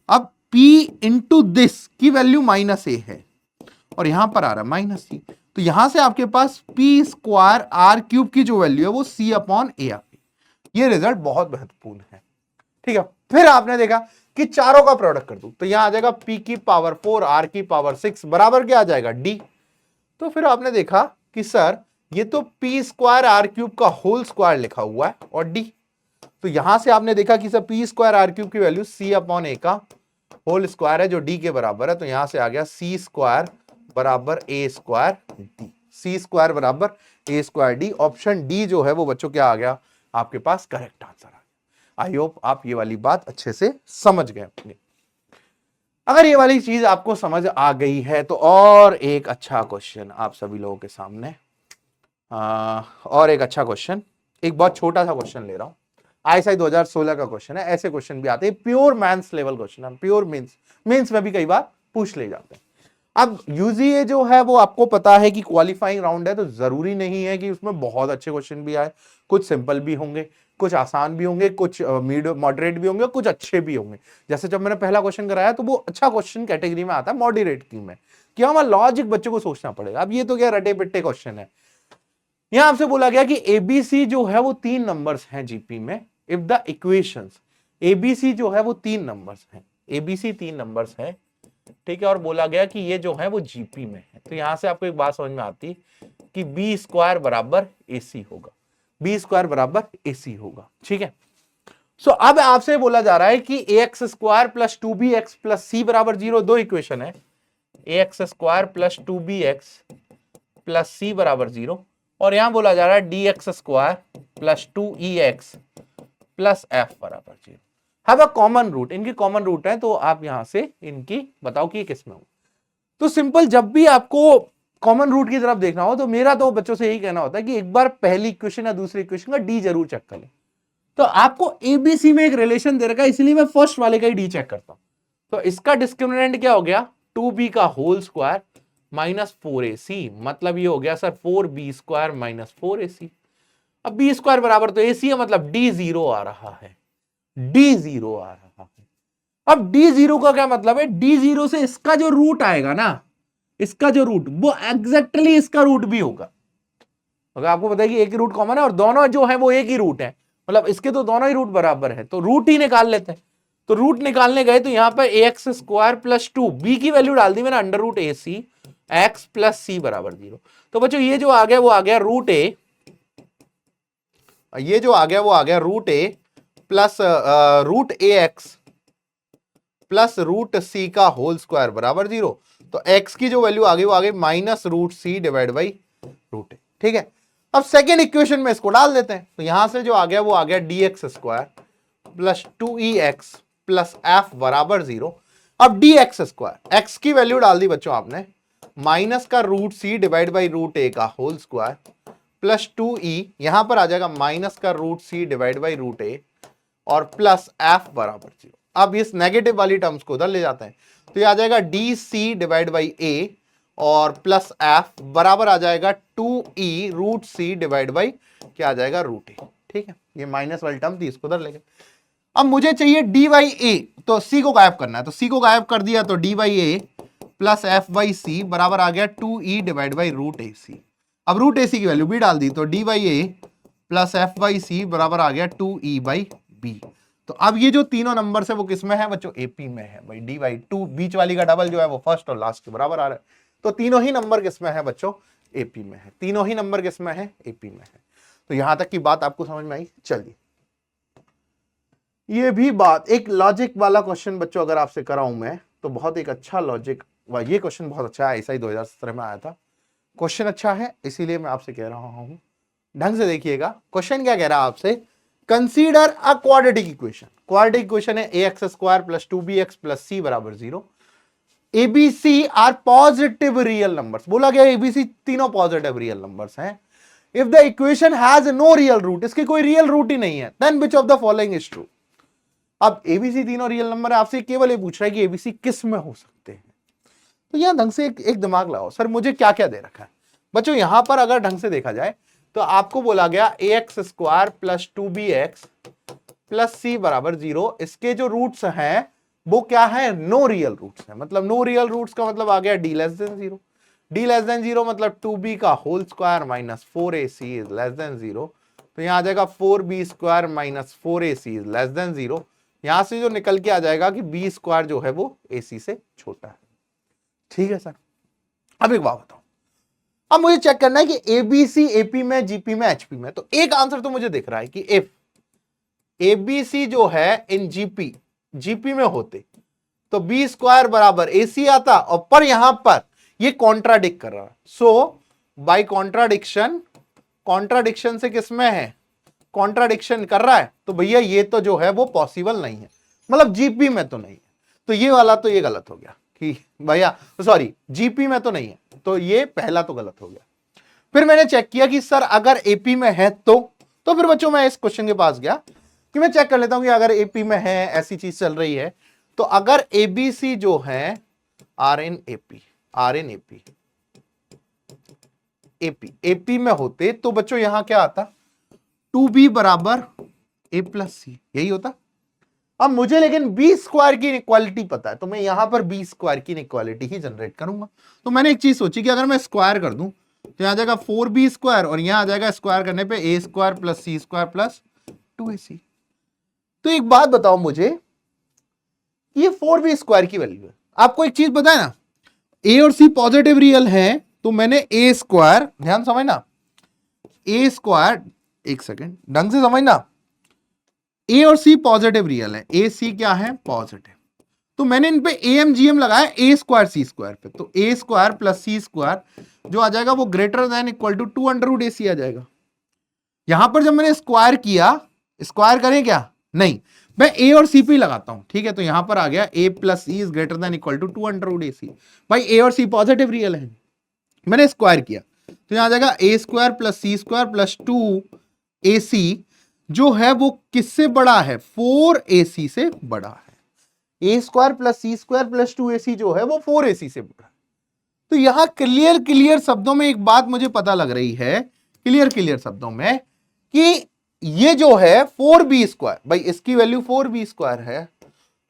अब p इंटू दिस की वैल्यू माइनस ए है और यहां पर आ रहा है माइनस सी, तो यहां से आपके पास p स्क्वायर आर क्यूब की जो वैल्यू है वो c अपॉन ए आ गई। ये रिजल्ट बहुत महत्वपूर्ण है। ठीक है, फिर आपने देखा कि चारों का प्रोडक्ट कर दूं तो यहां आ जाएगा p की पावर 4 आर की पावर 6 बराबर क्या आ जाएगा? d। तो फिर आपने देखा कि सर ये तो पी स्क्वायर आर क्यूब का होल स्क्वायर लिखा हुआ है और डी, तो यहां से आपने देखा कि sir P square R cube की वैल्यू सी अपॉन ए का होल स्क्वायर है जो डी के बराबर है, तो यहां से आ गया सी स्क्वायर बराबर ए स्क्वायर डी, सी स्क्वायर बराबर ए स्क्वायर डी। ऑप्शन डी जो है वो बच्चों क्या आ गया आपके पास करेक्ट आंसर आ गया। आई होप आप ये वाली बात अच्छे से समझ गए अपने। अगर ये वाली चीज आपको समझ आ गई है तो और एक अच्छा क्वेश्चन आप सभी लोगों के सामने, और एक अच्छा क्वेश्चन, एक बहुत छोटा सा क्वेश्चन ले रहा हूं, आईएसआई 2016 का क्वेश्चन है। ऐसे क्वेश्चन भी आते हैं, प्योर मैथ्स लेवल क्वेश्चन है, प्योर मींस में भी कई बार पूछ ले जाते हैं। अब यूजीए जो है वो आपको पता है कि क्वालिफाइंग राउंड है, तो जरूरी नहीं है कि उसमें बहुत अच्छे क्वेश्चन भी आए, कुछ सिंपल भी होंगे, कुछ आसान भी होंगे, कुछ मॉडरेट भी होंगे, कुछ अच्छे भी होंगे। जैसे जब मैंने पहला क्वेश्चन कराया तो वो अच्छा क्वेश्चन कैटेगरी में आता है, मॉडरेट की में, कि हमारा लॉजिक बच्चों को सोचना पड़ेगा। अब ये तो क्या रटे पिट्टे क्वेश्चन है। यहां आपसे बोला गया कि एबीसी जो है वो 3 नंबर्स हैं जीपी में, इफ द इक्वेशंस, एबीसी जो है वो 3 नंबर्स हैं, एबीसी 3 नंबर्स है, ठीक है, और बोला गया कि ये जो है वो जीपी में है। तो यहां से आपको एक बात समझ में आती कि बी स्क्वायर बराबर एसी होगा, बी स्क्वायर बराबर एसी होगा, ठीक है। सो अब आपसे बोला जा रहा है कि a x square plus 2bx plus c बराबर 0, दो इक्वेशन है, a x square plus 2bx plus c बराबर 0, और यहां बोला जा रहा है d x square plus 2e(x) plus f बराबर 0। हैव अ कॉमन रूट, इनकी कॉमन रूट है, तो आप यहां से इनकी बताओ कि किस में हो। तो सिंपल, जब भी आपको कॉमन रूट की तरफ देखना हो तो मेरा तो बच्चों से यही कहना होता है कि एक बार पहली इक्वेशन या दूसरी इक्वेशन का डी जरूर चेक कर लें। तो आपको एबीसी में एक रिलेशन दे रखा है, इसलिए मैं फर्स्ट वाले का ही डी चेक करता हूं। तो इसका डिस्क्रिमिनेंट क्या हो गया, 2b का होल स्क्वायर माइनस 4ac, मतलब ये हो गया sir 4b square minus 4ac। अब बी स्क्वायर बराबर तो एसी है, मतलब डी 0 आ रहा है, डी 0 आ रहा है। अब डी 0 का क्या मतलब है, डी 0 से इसका जो रूट आएगा ना, इसका जो रूट वो एग्जैक्टली इसका रूट भी होगा। अगर आपको पता है कि एक ही रूट कॉमन है और दोनों जो है वो एक ही रूट है, मतलब इसके तो दोनों ही रूट बराबर है, तो रूट ही निकाल लेते हैं। तो रूट निकालने गए तो यहां पर ए एक्स स्क्वायर प्लस 2, बी की वैल्यू डाल दी मैंने under root a C x plus c बराबर 0। तो बच्चों ये जो आ गया वो आ गया रूट ए, ये जो आ गया वो आ गया रूट ए प्लस रूट ए एक्स प्लस रूट सी का होल स्क्वायर बराबर 0। तो x की जो वैल्यू आ गई वो आ गई minus root c divide by root a, ठीक है। अब सेकेंड इक्वेशन में इसको डाल देते हैं, तो यहां से जो आ गया वो आ गया d x square plus 2e(x) plus f बराबर 0। अब डी एक्स स्क्वायर, एक्स की वैल्यू डाल दी बच्चों आपने, माइनस का root c divide by root a का होल स्क्वायर प्लस 2e, यहां पर आ जाएगा माइनस का root c divide by root a और प्लस एफ बराबर 0। अब इस नेगेटिव वाली टर्म्स को उधर ले जाते हैं, तो ये आ जाएगा डी सी डिवाइड बाई ए और प्लस एफ बराबर आ जाएगा 2e root c divide by क्या आ जाएगा रूट ए, ठीक है। ये माइनस वाली टर्म थी, इसको उधर ले गए। अब मुझे चाहिए डी बाई ए, तो सी को गायब करना है, तो सी को गायब कर दिया, तो d by a plus f by c बराबर आ गया 2e divide by root a c. अब रूट ए सी की वैल्यू भी डाल दी, तो d by a plus f by c बराबर आ गया 2e बाई बी। तो अब ये जो तीनों नंबर है वो किस में है बच्चों, एपी में है भाई, डी बाई 2, बीच वाली का डबल जो है वो फर्स्ट और लास्ट के बराबर आ रहा है। तो तीनों ही नंबर किस में है बच्चों, एपी में है, तीनों ही नंबर किस में है, एपी में है। तो यहां तक की बात आपको समझ में आई। चलिए, ये भी बात, एक लॉजिक वाला क्वेश्चन बच्चों अगर आपसे कराऊं मैं, तो बहुत एक अच्छा लॉजिक, ये क्वेश्चन बहुत अच्छा है, ऐसा ही 2017 में आया था, क्वेश्चन अच्छा है, इसीलिए मैं आपसे कह रहा हूं, ढंग से देखिएगा। क्वेश्चन क्या कह रहा है आपसे, consider a quadratic equation, quadratic equation है a x square plus 2bx plus c बराबर 0, ABC are positive real numbers, बोला गया एबीसी तीनों पॉजिटिव रियल नंबर्स हैं। If the equation has no real root, इसके कोई रियल रूट ही नहीं है, then which of the following is true. अब एबीसी तीनों रियल नंबर है, आपसे केवल ये पूछ रहा है कि एबीसी किस में हो सकते हैं। तो यहां ढंग से एक दिमाग लगाओ, सर मुझे क्या क्या दे रखा है बच्चों। यहां पर अगर ढंग से देखा जाए तो आपको बोला गया a x square plus 2bx plus c बराबर 0, इसके जो रूट्स हैं वो क्या है, नो रियल रूट्स है, मतलब नो रियल रूट्स का मतलब आ गया D less than 0, D less than 0 मतलब 2b का whole square minus 4ac is less than 0। तो यहां आ जाएगा 4b square minus 4ac is less than 0। यहां से जो निकल के आ जाएगा कि b स्क्वायर जो है वो ac से छोटा है, ठीक है सर। अब एक बात बताओ, अब मुझे चेक करना है कि एबीसी एपी में, जीपी में, एचपी में। तो एक आंसर तो मुझे दिख रहा है कि इफ एबीसी जो है इन जीपी, जीपी में होते तो बी स्क्वायर बराबर एसी आता, और पर यहां पर ये कॉन्ट्राडिक्ट कर रहा है। सो बाय कॉन्ट्राडिक्शन, कॉन्ट्राडिक्शन से किसमें है, कॉन्ट्राडिक्शन कर रहा है, तो भैया ये तो जो है वो पॉसिबल नहीं है, मतलब जीपी में तो नहीं है। तो ये वाला तो ये गलत हो गया कि भैया सॉरी जीपी में तो नहीं है, तो ये पहला तो गलत हो गया। फिर मैंने चेक किया कि सर अगर एपी में है तो फिर बच्चों मैं इस क्वेश्चन के पास गया कि मैं चेक कर लेता हूं कि अगर एपी में है, ऐसी चीज चल रही है, तो अगर एबीसी जो है are in AP, are in AP, AP AP में होते तो बच्चों यहां क्या आता, 2b बराबर ए प्लस सी, यही होता। अब मुझे लेकिन बी स्क्वायर की इनइक्वालिटी पता है, तो मैं यहां पर बी स्क्वायर की इनइक्वालिटी ही जनरेट करूंगा। तो मैंने एक चीज सोची कि अगर मैं स्क्वायर कर दूं तो यहां आ जाएगा 4b स्क्वायर, और यहां आ जाएगा स्क्वायर करने पे ए square plus C square plus 2ac। तो एक बात बताओ मुझे, ये 4b स्क्वायर की वैल्यू है। आपको एक चीज पता है ना, ए और सी पॉजिटिव रियल है, तो मैंने ए स्क्वायर, ध्यान समझना, ए स्क्वायर, एक सेकेंड ढंग से समझना, ए और सी पॉजिटिव रियल है, ए सी क्या है, पॉजिटिव, तो मैंने इन पे ए एम जी एम लगाया ए स्क्वायर सी स्क्वायर पे, तो A square plus C square जो आ जाएगा वो greater than equal to 2√ac आ जाएगा। यहां पर जब मैंने स्क्वायर किया, स्क्वायर करें क्या, नहीं, मैं ए और सी पे लगाता हूं, ठीक है, तो यहां पर आ गया a plus c is greater than equal to 2√ac। भाई ए और सी पॉजिटिव रियल है, मैंने स्क्वायर किया, तो यहां आ जाएगा ए square plus C square plus 2ac जो है वो किससे बड़ा है, 4ac से बड़ा है। ए square plus C square plus 2ac जो है वो 4ac से बड़ा है। तो यहां क्लियर क्लियर शब्दों में एक बात मुझे पता लग रही है, क्लियर क्लियर शब्दों में, कि ये जो है 4b स्क्वायर, भाई इसकी वैल्यू 4b स्क्वायर है,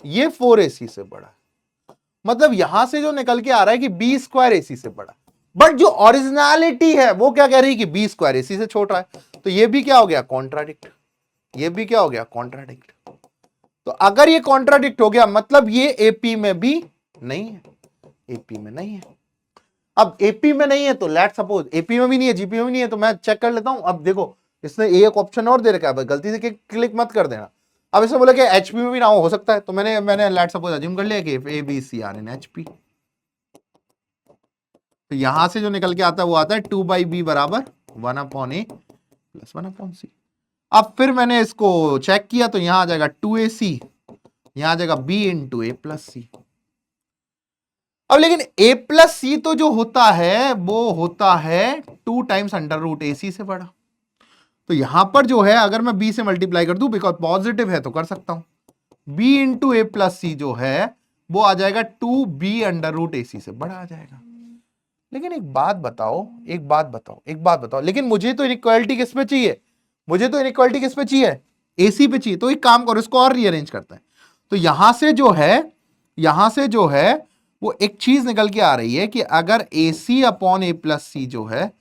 ये 4ac से बड़ा है। मतलब यहां से जो निकल के आ रहा है कि बी स्क्वायर एसी से बड़ा, बट जो ओरिजिनलिटी है वो क्या कह रही है कि बी स्क्वायर एसी से छोटा है। तो ये भी क्या हो गया, कॉन्ट्राडिक्ट, ये भी क्या हो गया, कॉन्ट्राडिक्ट। तो अगर ये कॉन्ट्राडिक्ट हो गया मतलब ये एपी में भी नहीं है, एपी में नहीं है। अब एपी में नहीं है तो लेट सपोज एपी में भी नहीं है, जीपी में भी नहीं है, तो मैं चेक कर लेता हूं। अब देखो इसने एक ऑप्शन और दे रखा है, गलती से क्लिक मत कर देना। अब इसने बोला कि एचपी में भी ना हो सकता है, तो मैंने लेट सपोज अज्यूम कर लिया कि A B C are in HP. तो यहां से जो निकल के आता है वो आता है 2/b बराबर 1/a प्लस 1/c। अब फिर मैंने इसको चेक किया तो यहां आ जाएगा 2ac, यहां आ जाएगा b इंटू ए प्लस सी। अब लेकिन a प्लस सी तो जो होता है वो होता है 2 टाइम्स √ac से बड़ा। तो यहां पर जो है अगर मैं b से मल्टीप्लाई कर दूं, बिकॉज पॉजिटिव है तो कर सकता हूं, b इंटू ए प्लस सी जो है वो आ जाएगा 2b√ac से बड़ा आ जाएगा। लेकिन एक बात बताओ, एक बात बताओ, एक बात बताओ, लेकिन मुझे तो इनइक्वालिटी किस पे चाहिए, मुझे तो इनइक्वालिटी किस पे चाहिए, एसी पे चाहिए। तो एक काम करो, इसको और रीअरेंज करते हैं। तो यहां से जो है, यहां से जो है वो एक चीज निकल के आ रही है कि अगर AC अपॉन ए प्लस सी जो है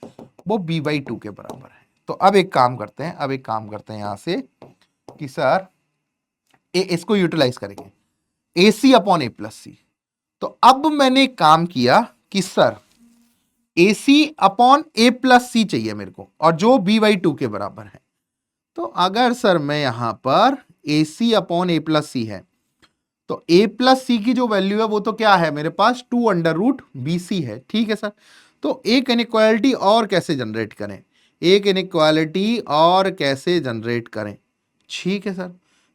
वो b/2 के बराबर है। तो अब एक काम करते हैं, अब एक काम करते हैं यहां से कि सर इसको यूटिलाइज करेंगे AC अपॉन ए प्लस सी। तो अब मैंने काम किया कि सर AC अपॉन ए प्लस सी चाहिए मेरे को, और जो b/2 के बराबर है। तो अगर सर मैं यहां पर AC अपॉन ए प्लस सी है, तो a प्लस सी की जो वैल्यू है वो तो क्या है मेरे पास 2√bc है, ठीक है सर। तो एक इनइक्वालिटी और कैसे जनरेट करें, एक इनइक्वालिटी और कैसे जनरेट करें, ठीक है सर।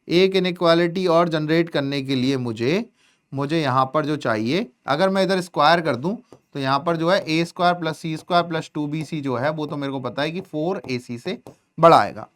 एक इनइक्वालिटी और जनरेट करने के लिए मुझे यहां पर जो चाहिए, अगर मैं इधर स्क्वायर कर दूं तो यहां पर जो है a square plus C square plus 2bc जो है वो तो मेरे को पता है कि 4ac से बड़ा आएगा।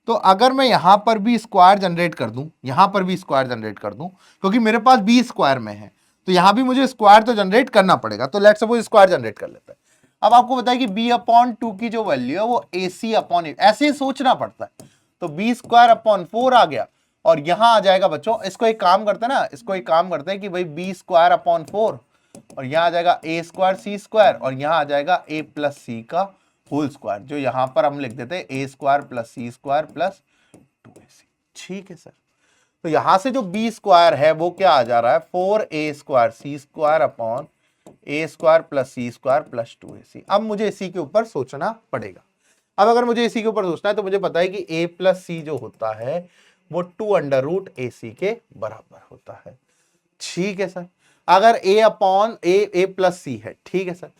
तो अगर मैं यहां पर भी स्क्वायर जनरेट कर दूं, यहां पर भी स्क्वायर जनरेट कर दूं, क्योंकि मेरे पास b स्क्वायर में है तो यहां भी मुझे स्क्वायर तो जनरेट करना पड़ेगा। तो लेट्स सपोज स्क्वायर जनरेट कर लेते हैं। अब आपको बताया कि b/2 की जो वैल्यू है वो AC अपॉन, ऐसे ही सोचना पड़ता है। तो b स्क्वायर अपॉन 4 आ गया, और यहां आ जाएगा बच्चों, इसको एक काम करते हैं ना, इसको एक काम करते हैं कि भाई b स्क्वायर अपॉन 4, और यहां आ जाएगा a स्क्वायर सी स्क्वायर, और यहां आ जाएगा a प्लस सी का होल स्क्वायर, जो यहां पर हम लिख देते हैं a square plus C square plus 2ac, ठीक है सर। तो यहां से जो b स्क्वायर है वो क्या आ जा रहा है, 4a स्क्वायर सी स्क्वायर अपॉन ए square plus C square plus 2ac। अब मुझे इसी के ऊपर सोचना पड़ेगा। अब अगर मुझे इसी के ऊपर सोचना है तो मुझे पता है कि a प्लस सी जो होता है वो 2√ac के बराबर होता है। ठीक है सर। अगर a अपॉन ए प्लस सी है, ठीक है सर।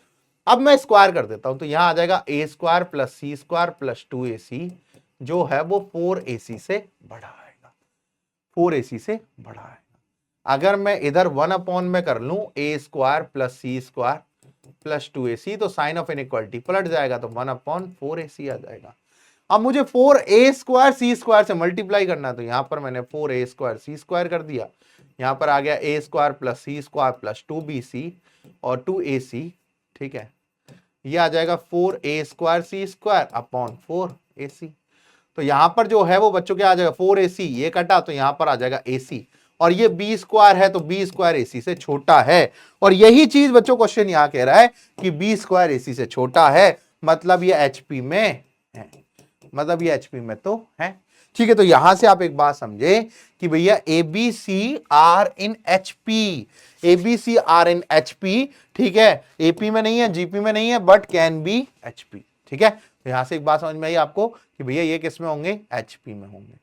अब मैं स्क्वायर कर देता हूं तो यहां आ जाएगा a square plus C square plus 2ac जो है वो 4ac से बड़ा आएगा, 4ac से बड़ा आएगा। अगर मैं इधर 1 अपॉन में कर लूं a square plus C square plus 2ac तो साइन ऑफ इनइक्वालिटी पलट जाएगा तो 1 अपॉन 4ac आ जाएगा। अब मुझे 4a स्क्वायर सी स्क्वायर से मल्टीप्लाई करना है तो यहां पर मैंने 4a स्क्वायर सी स्क्वायर कर दिया, यहां पर आ गया a square plus C square plus 2bc और 2ac। ठीक है, ये आ जाएगा 4a स्क्वायर सी स्क्वायर अपॉन 4ac। तो यहां पर जो है वो बच्चों क्या आ जाएगा 4ac, ये कटा तो यहां पर आ जाएगा ac और ये b स्क्वायर है तो b स्क्वायर ac से छोटा है। और यही चीज बच्चों क्वेश्चन यहां कह रहा है कि b स्क्वायर ac से छोटा है, मतलब ये hp में है, मतलब ये hp में तो है। ठीक है, तो यहां से आप एक बात समझे कि भैया ABC are in HP, ABC are in HP। ठीक है, AP में नहीं है, GP में नहीं है, बट कैन बी HP। ठीक है, तो यहां से एक बात समझ में आई आपको कि भैया ये किस में होंगे, HP में होंगे।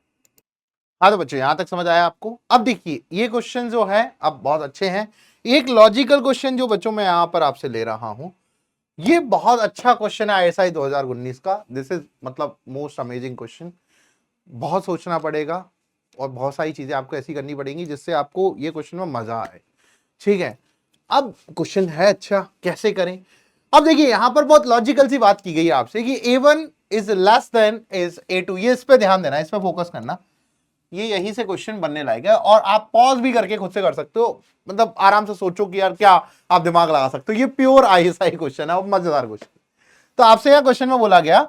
हाँ तो बच्चों यहां तक समझ आया आपको। अब देखिए ये क्वेश्चन जो है अब बहुत अच्छे हैं। एक लॉजिकल क्वेश्चन जो बच्चों मैं यहां पर आपसे ले रहा हूं, ये बहुत अच्छा क्वेश्चन है ISI 2019 का। दिस इज मतलब मोस्ट अमेजिंग क्वेश्चन। बहुत सोचना पड़ेगा और बहुत सारी चीजें आपको ऐसी करनी पड़ेंगी जिससे आपको ये क्वेश्चन में मजा आए। ठीक है, अब क्वेश्चन है अच्छा, कैसे करें। अब देखिए यहां पर बहुत लॉजिकल सी बात की गई है आपसे कि A1 is less then is A2। ये इस पे ध्यान देना, इस पे फोकस करना। ये यहीं से क्वेश्चन बनने लायक है और आप पॉज भी करके खुद से कर सकते हो, मतलब आराम से सोचो कि यार क्या आप दिमाग लगा सकते हो। ये प्योर ISI क्वेश्चन है और मजेदार क्वेश्चन। तो आपसे यह क्वेश्चन में बोला गया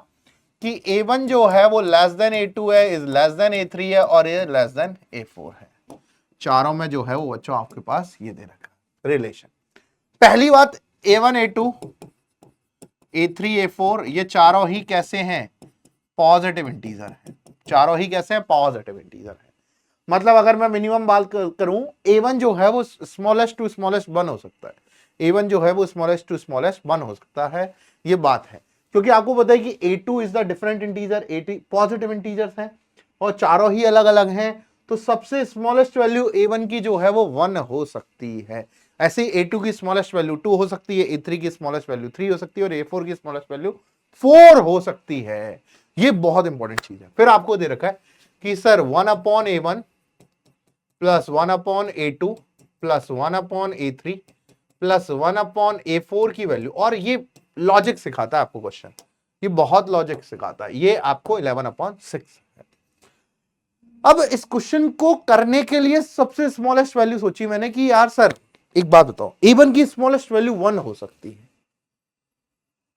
कि A1 जो है वो लेस देन A2 है, इज लेस देन A3 है और ये लेस देन A4 है। चारों में जो है वो बच्चों आपके पास ये दे रखा है रिलेशन। पहली बात A1 A2 A3 A4 ये चारों ही कैसे हैं, पॉजिटिव इंटीजर है। चारों ही कैसे हैं, पॉजिटिव इंटीजर है। मतलब अगर मैं मिनिमम बात करूं A1 जो है वो स्मॉलेस्ट टू स्मॉलेस्ट 1 हो सकता है, A1 जो है वो स्मॉलेस्ट टू स्मॉलेस्ट 1 हो सकता है। ये बात है क्योंकि आपको पता है कि A2 is the different integer, A3 positive integers हैं और चारों ही अलग अलग हैं, तो सबसे स्मॉलेस्ट वैल्यू A1 की जो है वो 1 हो सकती है। ऐसे A2 की स्मॉलेस्ट वैल्यू 2 हो सकती है, A3 की स्मॉलेस्ट वैल्यू 3 हो सकती है और A4 की स्मॉलेस्ट वैल्यू 4 हो सकती है। ये बहुत इंपॉर्टेंट चीज है। फिर आपको दे रखा है कि sir 1 upon A1 plus 1 upon A2 plus 1 upon A3 plus 1 upon A4 की वैल्यू, और ये लॉजिक सिखाता है आपको क्वेश्चन, ये बहुत लॉजिक सिखाता है। ये आपको 11/6 है। अब इस क्वेश्चन को करने के लिए सबसे स्मॉलेस्ट वैल्यू सोची मैंने कि यार सर एक बात बताओ, A1 की स्मॉलेस्ट वैल्यू 1 हो सकती है,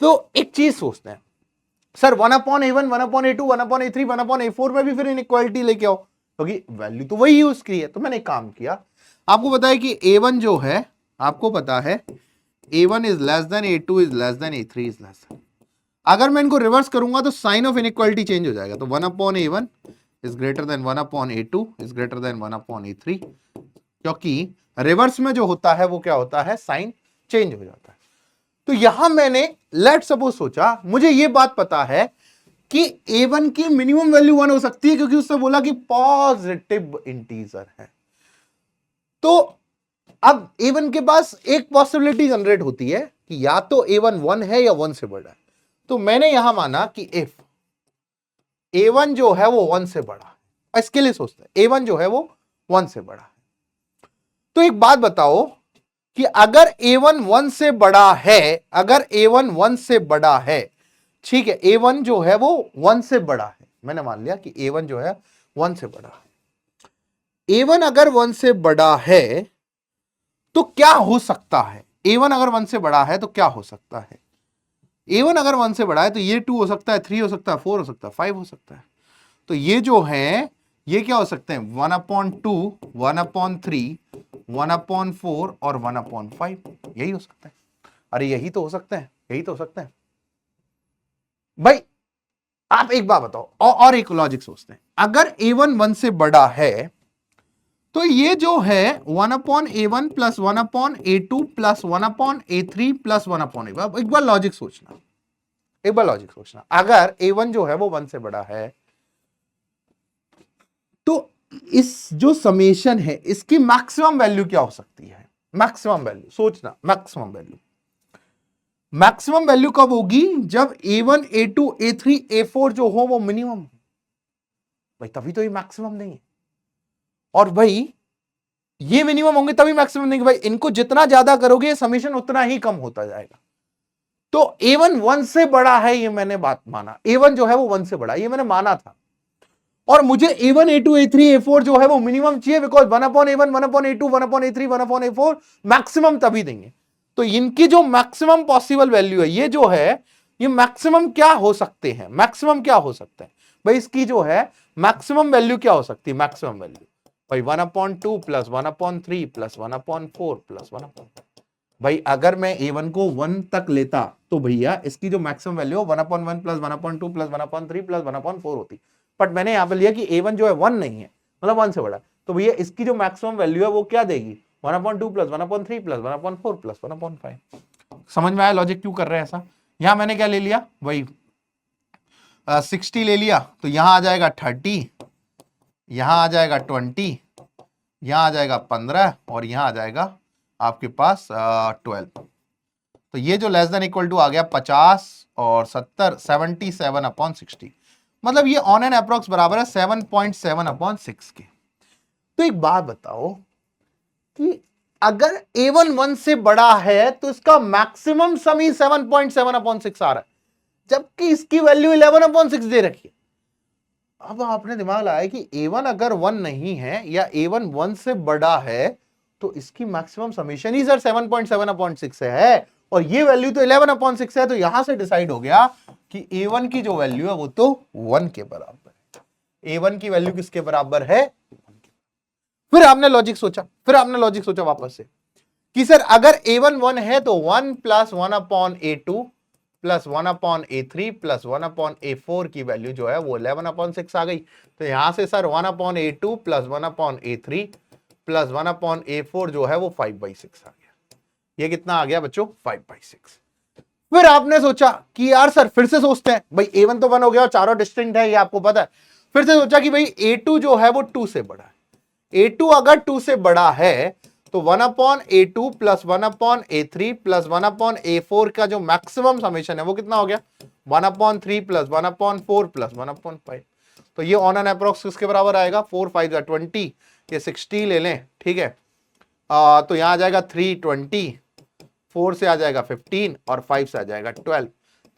तो एक चीज सोचते हैं sir 1 upon A1 1 upon A2 1 upon A3 1 upon A4 में भी फिर इनइक्वालिटी लेके आओ, क्योंकि वैल्यू तो वही यूज की है। तो मैंने एक काम किया, आपको पता है कि A1 जो है, आपको पता है A1 is less then A2 is less then A3 is less then. अगर मैं इनको रिवर्स करूंगा तो साइन ऑफ इनइक्वालिटी चेंज हो जाएगा। तो 1 upon A1 is greater then 1 upon A2 is greater then 1 upon A3, क्योंकि रिवर्स में जो होता है वो क्या होता है, साइन चेंज हो जाता है। तो यहां मैंने लेट सपोज सोचा, मुझे ये बात पता है कि A1 की मिनिमम वैल्यू 1 हो सकती है क्योंकि उसने बोला कि पॉजिटिव इंटीजर है। तो अब A1 के पास एक पॉसिबिलिटी जनरेट होती है कि या तो A1 1 है या 1 से बड़ा है। तो मैंने यहां माना कि इफ A1 जो है वो 1 से बड़ा है, इसके लिए सोचते हैं A1 जो है वो 1 से बड़ा है, तो एक बात बताओ कि अगर A1 1 से बड़ा है, अगर A1 1 से बड़ा है, ठीक है, A1 जो है वो 1 से बड़ा है, मैंने मान लिया कि A1 जो है 1 से बड़ा है। A1 अगर 1 से बड़ा है तो क्या हो सकता है, A1 अगर 1 से बड़ा है तो क्या हो सकता है, A1 अगर 1 से बड़ा है तो ये 2 हो सकता है, 3 हो सकता है, 4 हो सकता है, 5 हो सकता है। तो ये जो है ये क्या हो सकते हैं, 1/2 1/3 1/4 और 1/5, यही हो सकता है। अरे यही तो हो सकते हैं, यही तो हो सकते हैं भाई। आप एक बात बताओ और एक लॉजिक सोचते हैं, अगर A1 1 से बड़ा है तो ये जो है 1/a1 plus 1/a2 plus 1/a3 plus 1/a, एक बार लॉजिक सोचना, एक बार लॉजिक सोचना, अगर a1 जो है वो 1 से बड़ा है तो इस जो समेशन है इसकी मैक्सिमम वैल्यू क्या हो सकती है? मैक्सिमम वैल्यू सोचना, मैक्सिमम वैल्यू, मैक्सिमम वैल्यू कब होगी? जब a1 a2 a3 a4 जो हो वो मिनिमम, भाई तभी तो ये मैक्सिमम नहीं है। और भाई ये मिनिमम होंगे तभी मैक्सिमम नहीं, भाई इनको जितना ज्यादा करोगे समेशन उतना ही कम होता जाएगा। तो a1 1 से बड़ा है, ये मैंने बात माना, a1 जो है वो 1 से बड़ा, ये मैंने माना था। और मुझे a1 a2 a3 a4 जो है वो मिनिमम चाहिए, because 1/a1 1/a2 1/a3 1/a4 maximum तभी देंगे। तो इनकी जो मैक्सिमम पॉसिबल वैल्यू है ये जो है, ये मैक्सिमम क्या हो सकते हैं? मैक्सिमम क्या हो सकते हैं भाई? इसकी जो है मैक्सिमम वैल्यू क्या हो सकती है? मैक्सिमम वैल्यू भाई 1/2 प्लस 1/3 प्लस 1/4 प्लस 1/, भाई अगर मैं a1 को 1 तक लेता तो भैया इसकी जो maximum value 1/1 plus 1/2 plus 1/3 plus 1/4 होती, बट मैंने यहां पे लिया कि a1 जो है 1 नहीं है, मतलब 1 से बड़ा, तो भैया इसकी जो मैक्सिमम वैल्यू है वो क्या देगी? 1/2 प्लस 1/3 प्लस 1/4 प्लस 1/5। समझ में आया लॉजिक क्यों कर रहे हैं ऐसा? यहां मैंने क्या ले लिया भाई 60 ले लिया, तो यहां आ जाएगा 30, यहां आ जाएगा 20, यहां आ जाएगा 15 और यहां आ जाएगा आपके पास 12। तो ये जो लेस देन इक्वल टू आ गया 50 और 70 77/60, मतलब ये ऑन एन अप्रोक्स बराबर है 7.7/6 के। तो एक बात बताओ कि अगर a1 1 से बड़ा है तो इसका मैक्सिमम सम ही 7.7/6 आ रहा है, जबकि इसकी वैल्यू 11/6 दे रखी है। अब आपने दिमाग लगाया कि a1 अगर 1 नहीं है या a1 1 से बड़ा है तो इसकी मैक्सिमम समेशन ही सर 7.7/6 है, और ये वैल्यू तो 11/6 है। तो यहां से डिसाइड हो गया कि a1 की जो वैल्यू है वो तो 1 के बराबर है। a1 की वैल्यू किसके बराबर है? फिर आपने लॉजिक सोचा वापस से कि सर अगर a1 1 है तो 1 plus 1/a2 plus 1/a3 plus 1/a4 की वैल्यू जो है वो 11/6 आ गई। तो यहां से sir 1/a2 plus 1/a3 plus 1/a4 जो है वो 5/6 आ गया। ये कितना आ गया बच्चों? 5/6। फिर आपने सोचा कि यार सर फिर से सोचते हैं, भाई a1 तो 1 हो गया और चारों डिस्टिंक्ट है ये आपको पता है। फिर से सोचा कि भाई a2 जो है वो 2 से बड़ा है। a2 अगर 2 से बड़ा है तो 1/a2 plus 1/a3 plus 1/a4 का जो मैक्सिमम समेशन है वो कितना हो गया? 1/3 प्लस 1/4 प्लस 1/5। तो ये ऑन एन अप्रोक्स किसके बराबर आएगा? 4 5 20, ये 60 ले लें, ठीक है। तो यहां आ जाएगा 320, 4 से आ जाएगा 15 और 5 से आ जाएगा 12।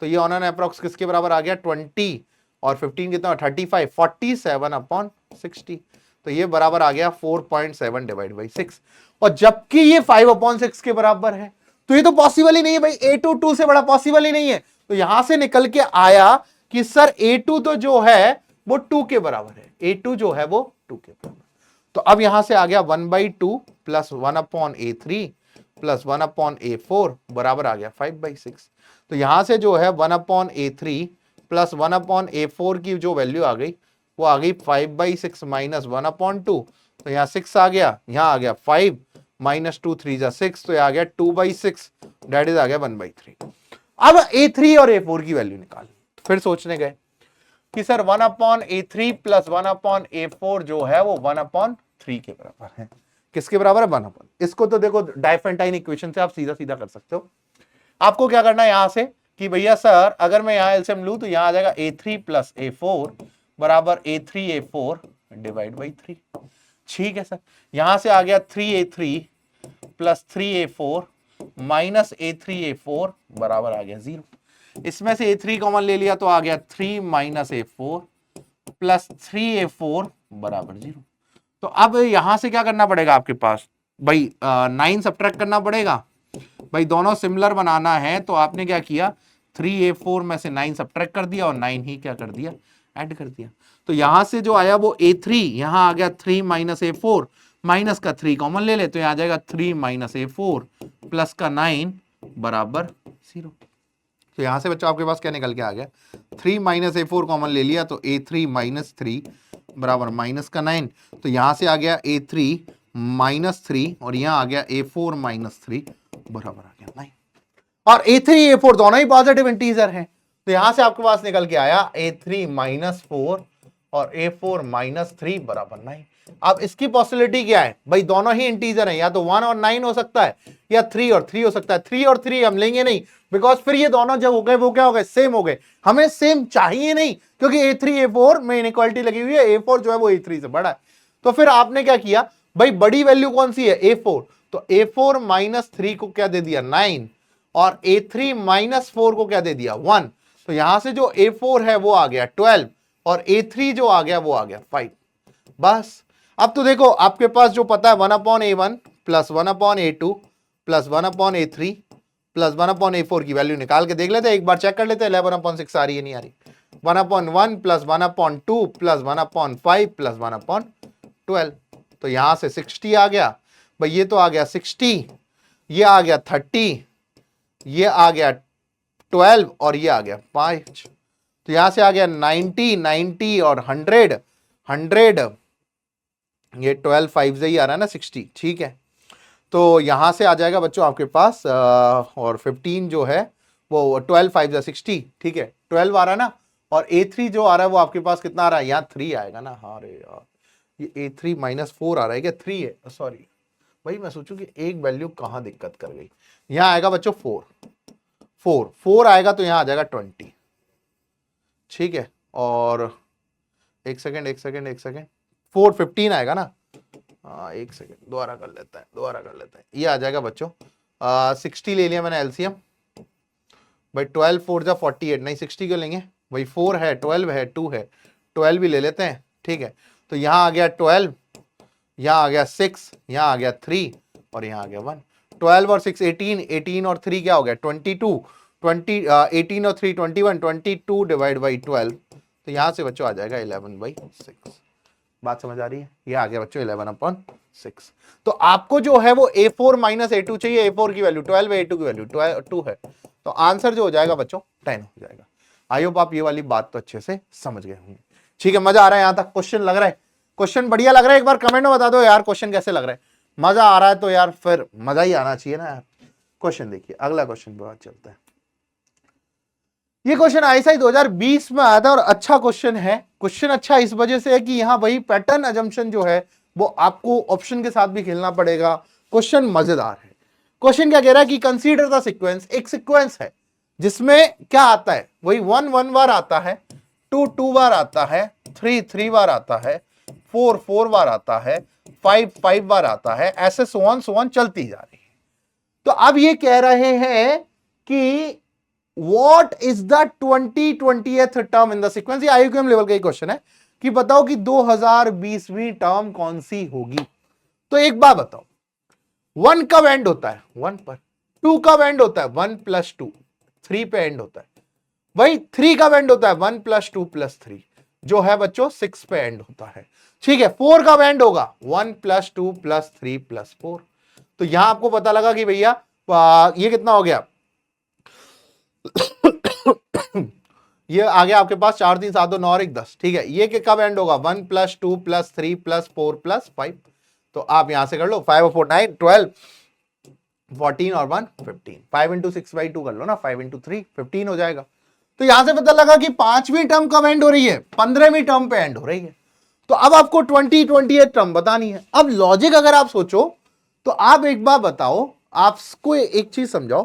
तो ये ऑन एन अप्रोक्स किसके बराबर आ गया? 20 और 15 कितना? 35, 47/60। तो ये बराबर आ गया 4.7 डिवाइड बाई 6। और जबकि ये 5/6 के बराबर है, तो ये तो पॉसिबल ही नहीं है भाई, a2 2 से बड़ा पॉसिबल ही नहीं है। तो यहां से निकल के आया कि सर a2 तो जो है वो 2 के बराबर है, a2 जो है वो 2 के बराबर। तो अब यहां से आ गया 1/2 प्लस 1/a3 प्लस 1/a4 बराबर आ गया 5/6। तो यहां से जो है 1/a3 प्लस 1/a4 की जो वैल्यू आ गई वो आ गई 5/6 माइनस 1/2। तो यहाँ 6 आ गया, यहाँ आ गया 5 माइनस 2 3 जा 6, तो आ गया 2/6, डेट इज आ गया 1/3। अब a3 और a4 की वैल्यू निकाल, फिर सोचने गए कि सर 1/a3 प्लस 1/a4 जो है वो 1/3 के बराबर है। किसके बराबर है? 1/। इसको तो देखो डाइफेंटाइन इक्वेशन से आप सीधा सीधा कर सकते हो। आपको क्या करना है यहां से कि भैया सर अगर मैं यहां एलसीएम लूं तो यहां आ जाएगा a3 प्लस a4 बराबर a3 a4 डिवाइड बाई 3। ठीक है सर, यहां से आ गया 3a3 plus 3a4 minus a3 a4 बराबर आ गया 0। इसमें से a3 कॉमन ले लिया तो आ गया 3 माइनस a4 प्लस 3a4 बराबर 0। तो अब यहां से क्या करना पड़ेगा आपके पास भाई? 9 सब्ट्रैक्ट करना पड़ेगा भाई, दोनों सिमिलर बनाना है। तो आपने क्या किया? 3a4 में से 9 सब्ट्रैक्ट कर दिया और 9 ही क्या कर दिया? ऐड कर दिया। तो यहां से जो आया वो a3, यहां आ गया 3 माइनस a4, माइनस का 3 कॉमन ले ले तो यहां आ जाएगा 3 माइनस a4 प्लस का 9 बराबर 0। तो यहां से बच्चों आपके पास क्या निकल के आ गया? 3 माइनस a4 कॉमन ले लिया तो a3 माइनस 3 बराबर माइनस का 9, तो यहां से आ गया A3 -3 और यहां आ गया A4 -3 बराबर आ गया 9। और A3 A4 दोनों ही पॉजिटिव इंटीजर हैं, तो यहां से आपके पास निकल के आया A3 -4 और A4 -3 बराबर 9। अब इसकी पॉसिबिलिटी क्या है भाई, दोनों ही इंटीजर हैं, या तो 1 और 9 हो सकता है या 3 और 3 हो सकता है। 3 और 3 हम लेंगे नहीं, बिकॉज फिर ये दोनों जो हो गए वो क्या हो गए, सेम हो गए। हमें सेम चाहिए नहीं, क्योंकि A3 A4 में इनइक्वालिटी लगी हुई है, A4 जो है वो A3 से बड़ा है। तो फिर आपने क्या किया भाई, बड़ी वैल्यू कौन सी है, A4, तो A4 -3 को क्या दे दिया 9 और A3 -4 को क्या दे दिया 1। तो यहां से जो A4 है वो आ गया 12 और A3 जो आ गया वो आ गया 5। बस अब तो देखो आपके पास जो पता है 1/A1 plus 1/A2 plus 1/A3 plus 1/A4 की वैल्यू निकाल के देख लेते हैं, एक बार चेक कर लेते हैं 11/6 आ रही है नहीं आ रही। 1/1 प्लस 1/2 प्लस 1/5 प्लस 1/12, तो यहां से 60 आ गया भाई, ये तो आ गया 60, ये आ गया 30, ये आ गया 12 और ये आ गया 5, तो यहां से आ गया 90 90 और 100 100, ये 12 5 से ही आ रहा है ना 60, ठीक है। तो यहां से आ जाएगा बच्चों आपके पास और 15 जो है वो 12 5 से 60, ठीक है 12 आ रहा है ना, और A3 जो आ रहा है वो आपके पास कितना आ रहा है, यहाँ 3 आएगा ना। हाँ रे यार, ये A3 -4 आ रहा है क्या, 3 है, सॉरी भाई मैं सोचूं कि एक वैल्यू कहां दिक्कत कर गई। यहां आएगा बच्चों 4 आएगा, तो यहां आ जाएगा 20, ठीक है। और एक सेकेंड 4 15 आएगा ना, हाँ एक सेकेंड दोबारा कर लेता है, ये आ जाएगा बच्चों 60 ले लिया मैंने एलसीएम भाई, 12 4 जा 48, नहीं 60 क्यों लेंगे भाई, 4 है 12 है 2 है, 12 भी ले लेते हैं, ठीक है। तो यहां आ गया 12, यहां आ गया 6, यहां आ गया 3 और यहां आ गया 1। 12 और 6 18, 18 और 3 क्या हो गया 22, 18 और 3 21, 22 डिवाइड बाई 12, तो यहां से बच्चों आ जाएगा 11/6। बात समझ आ रही है, ये आ गया बच्चों 11/6। तो आपको जो है वो A4 -A2 चाहिए, A4 की वैल्यू 12 है, A2 की वैल्यू 2 है, तो आंसर जो हो जाएगा बच्चों 10 हो जाएगा। आई होप आप ये वाली बात तो अच्छे से समझ गए होंगे, ठीक है। मजा आ रहा है यहां तक, क्वेश्चन लग रहा है, क्वेश्चन बढ़िया लग रहा है, एक बार कमेंट में बता दो यार क्वेश्चन कैसे लग रहा है। मजा आ रहा है तो यार फिर मजा ही आना चाहिए ना यार। क्वेश्चन देखिए, अगला क्वेश्चन पे बात चलता है। ये क्वेश्चन आईएसआई 2020 में आया था और अच्छा क्वेश्चन है। क्वेश्चन अच्छा इस वजह से है कि यहां वही पैटर्न अजम्पशन जो है वो आपको ऑप्शन के साथ भी खेलना पड़ेगा। क्वेश्चन मजेदार है। क्वेश्चन क्या कह रहा है कि कंसीडर द सीक्वेंस, एक सीक्वेंस है जिसमें क्या आता है, वही 1 1 बार आता है, 2 2 बार आता है, 3 3 बार आता है, 4 4 बार आता है, 5 5 बार आता है, ऐसे सो ऑन चलती जा रही है। तो अब ये कह रहे हैं कि What is the 2020th term in the sequence, ये IQM लेवल का ही क्वेश्चन है कि बताओ कि 2020वीं टर्म कौन सी होगी। तो एक बात बताओ, 1 कब एंड होता है 1 पर, 2 कब एंड होता है 1 + 2, 3 पे एंड होता है भाई, 3 कब एंड होता है 1 + 2 + 3 जो है बच्चों 6 पे एंड होता है, ठीक है। 4 कब एंड होगा 1 + 2 + 3 + 4, तो यहां आपको पता लगा कि भैया ये कितना हो गया ये आ गया आपके पास 4 3 7 2 9 और 1 10, ठीक है। ये कब एंड होगा 1 + 2 + 3 + 4 + 5, तो आप यहां से कर लो 5 और 4 9 12 14 और 1 15, 5 × 6/2 कर लो ना, 5 × 3 15 हो जाएगा। तो यहां से पता लगा कि 5वीं टर्म कब एंड हो रही है 15वीं टर्म पे एंड हो रही है। तो अब आपको 2020 टर्म बतानी है। अब लॉजिक अगर आप सोचो तो आप एक बार बताओ, आपको एक चीज समझाओ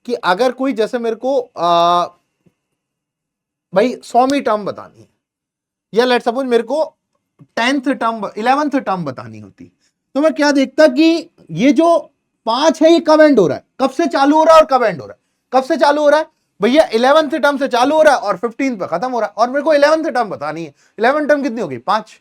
कि अगर कोई जैसे मेरे को भाई 100वीं टर्म बतानी है, या लेट सपोज मेरे को 10th टर्म 11th टर्म बतानी होती, तो मैं क्या देखता कि ये जो 5 है ये कब एंड हो रहा है, कब से चालू हो रहा है और कब एंड हो रहा है, कब से चालू हो रहा है भैया 11th टर्म से चालू हो रहा है और 15th पे खत्म हो रहा है, और मेरे को 11th टर्म बतानी है। 11th टर्म कितनी होगी 5।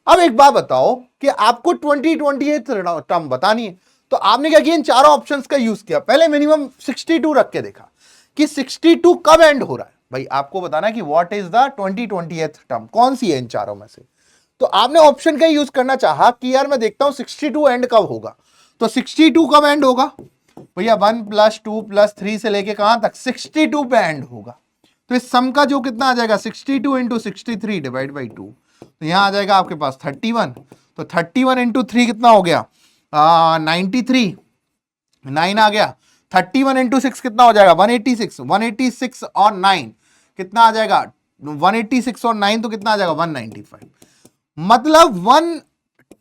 अब एक बात बताओ कि आपको 2028 टर्म बतानी है, तो आपने क्या किया इन चारों ऑप्शंस का यूज किया। पहले मिनिमम 62 रख के देखा कि 62 कब एंड हो रहा है, भाई आपको बताना है कि व्हाट इज द 2028 टर्म, कौन सी है इन चारों में से। तो आपने ऑप्शन का यूज करना चाहा कि यार मैं देखता हूं 62 एंड कब होगा, तो 62 कब एंड होगा भैया 1 + 2 + 3 से लेके कहां तक 62 पे एंड होगा। तो इस सम का जो कितना आ जाएगा 62 × 63 डिवाइड बाई 2, तो यहां आ जाएगा आपके पास 31, तो 31 इंटू 3 कितना हो गया 93, 9 आ गया। 31 इंटू 6 कितना हो जाएगा 186, 186 और 9 कितना आ जाएगा 186 और 9 तो कितना आ जाएगा 195, मतलब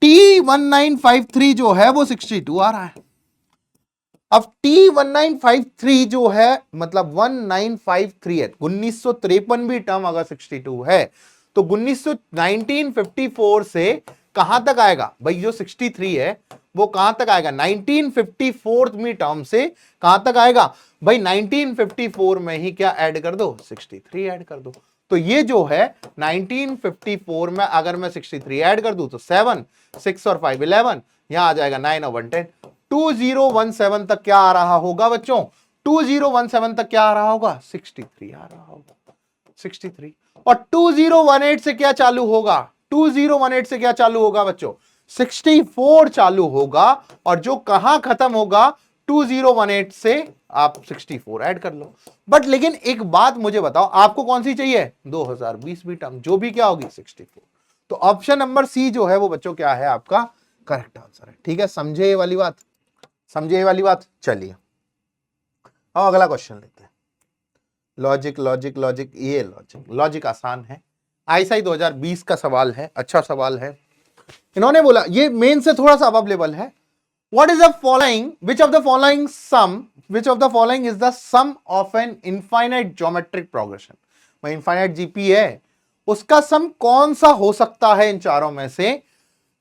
1953 जो है वो 62 आ रहा है। अब T1953 जो है मतलब 1953 है, 1953 भी टर्म अगर 62 है तो 1954 से कहां तक आएगा भाई, जो 63 है वो कहां तक आएगा 1954 में टर्म से कहां तक आएगा भाई 1954 में ही क्या ऐड कर दो 63 ऐड कर दो। तो ये जो है 1954 में अगर मैं 63 ऐड कर दूं तो 7, 6 और 5 11, यहां आ जाएगा 9 और 1 10, 2017 तक क्या आ रहा होगा बच्चों 2017 तक क्या आ रहा होगा 63 आ रहा होगा 63। और 2018 से क्या चालू होगा 2018 से क्या चालू होगा बच्चों 64 चालू होगा, और जो कहां खत्म होगा 2018 से आप 64 ऐड कर लो। बट लेकिन एक बात मुझे बताओ, आपको कौन सी चाहिए 2020 भी टर्म, जो भी क्या होगी 64। तो ऑप्शन नंबर सी जो है वो बच्चों क्या है आपका करेक्ट आंसर है। ठीक है, समझे ये वाली बात, समझे ये वाली बात। चलिए अब अगला क्वेश्चन लेते हैं। लॉजिक लॉजिक लॉजिक, ये लॉजिक लॉजिक आसान है, आईएसआई 2020 का सवाल है, अच्छा सवाल है। इन्होंने बोला ये मेन से थोड़ा सा अब लेवल है। What is the following? Which of the following is the sum of an infinite geometric progression? भाई infinite GP है, उसका सम कौन सा हो सकता है इन चारों में से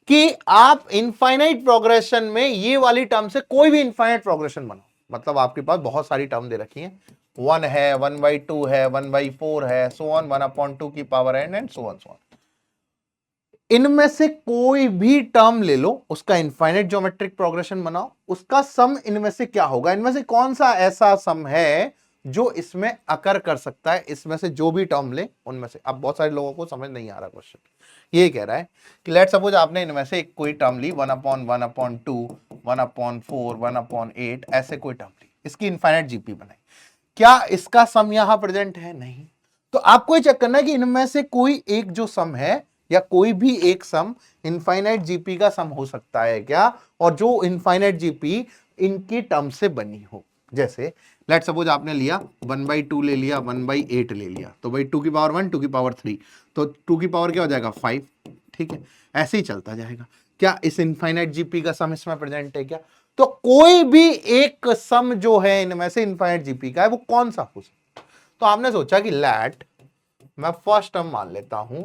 कि आप इनफाइनाइट प्रोग्रेशन में ये वाली टर्म से कोई भी इनफाइनाइट प्रोग्रेशन बनाओ। मतलब आपके पास बहुत सारी टर्म दे रखी है, 1 है, 1/2 है, 1/4 है, सो ऑन 1/2 की power n and so on so on. इनमें से कोई भी टर्म ले लो, उसका इनफाइनाइट ज्योमेट्रिक प्रोग्रेशन बनाओ, उसका सम इनमें से क्या होगा, इनमें से कौन सा ऐसा सम है जो इसमें अकर कर सकता है, इसमें से जो भी टर्म ले उनमें से। अब बहुत सारे लोगों को समझ नहीं आ रहा क्वेश्चन, ये कह रहा है कि लेट सपोज आपने इनमें से एक कोई टर्म ली 1/1/2, 1/4, 1/8, ऐसे कोई टर्म ली, इसकी इनफाइनाइट जीपी बनाई, क्या इसका सम यहां प्रेजेंट है? नहीं। तो आपको ये चेक करना है कि इनमें से कोई एक जो सम है या कोई भी एक सम इनफाइनाइट जीपी का सम हो सकता है क्या, और जो इनफाइनाइट जीपी इनकी टर्म से बनी हो। जैसे लेट सपोज आपने लिया 1/2 ले लिया, 1/8 ले लिया, तो भाई 2 की पावर 1, 2 की पावर 3, तो 2 की पावर क्या हो जाएगा 5। ठीक है, ऐसे ही चलता जाएगा। क्या इस इनफाइनाइट जीपी का सम इसमें प्रेजेंट है क्या? तो कोई भी एक सम जो है इनमें से इनफाइनाइट जीपी का है, वो कौन सा हो सकता है? तो आपने सोचा कि लेट मैं फर्स्ट टर्म मान लेता हूं,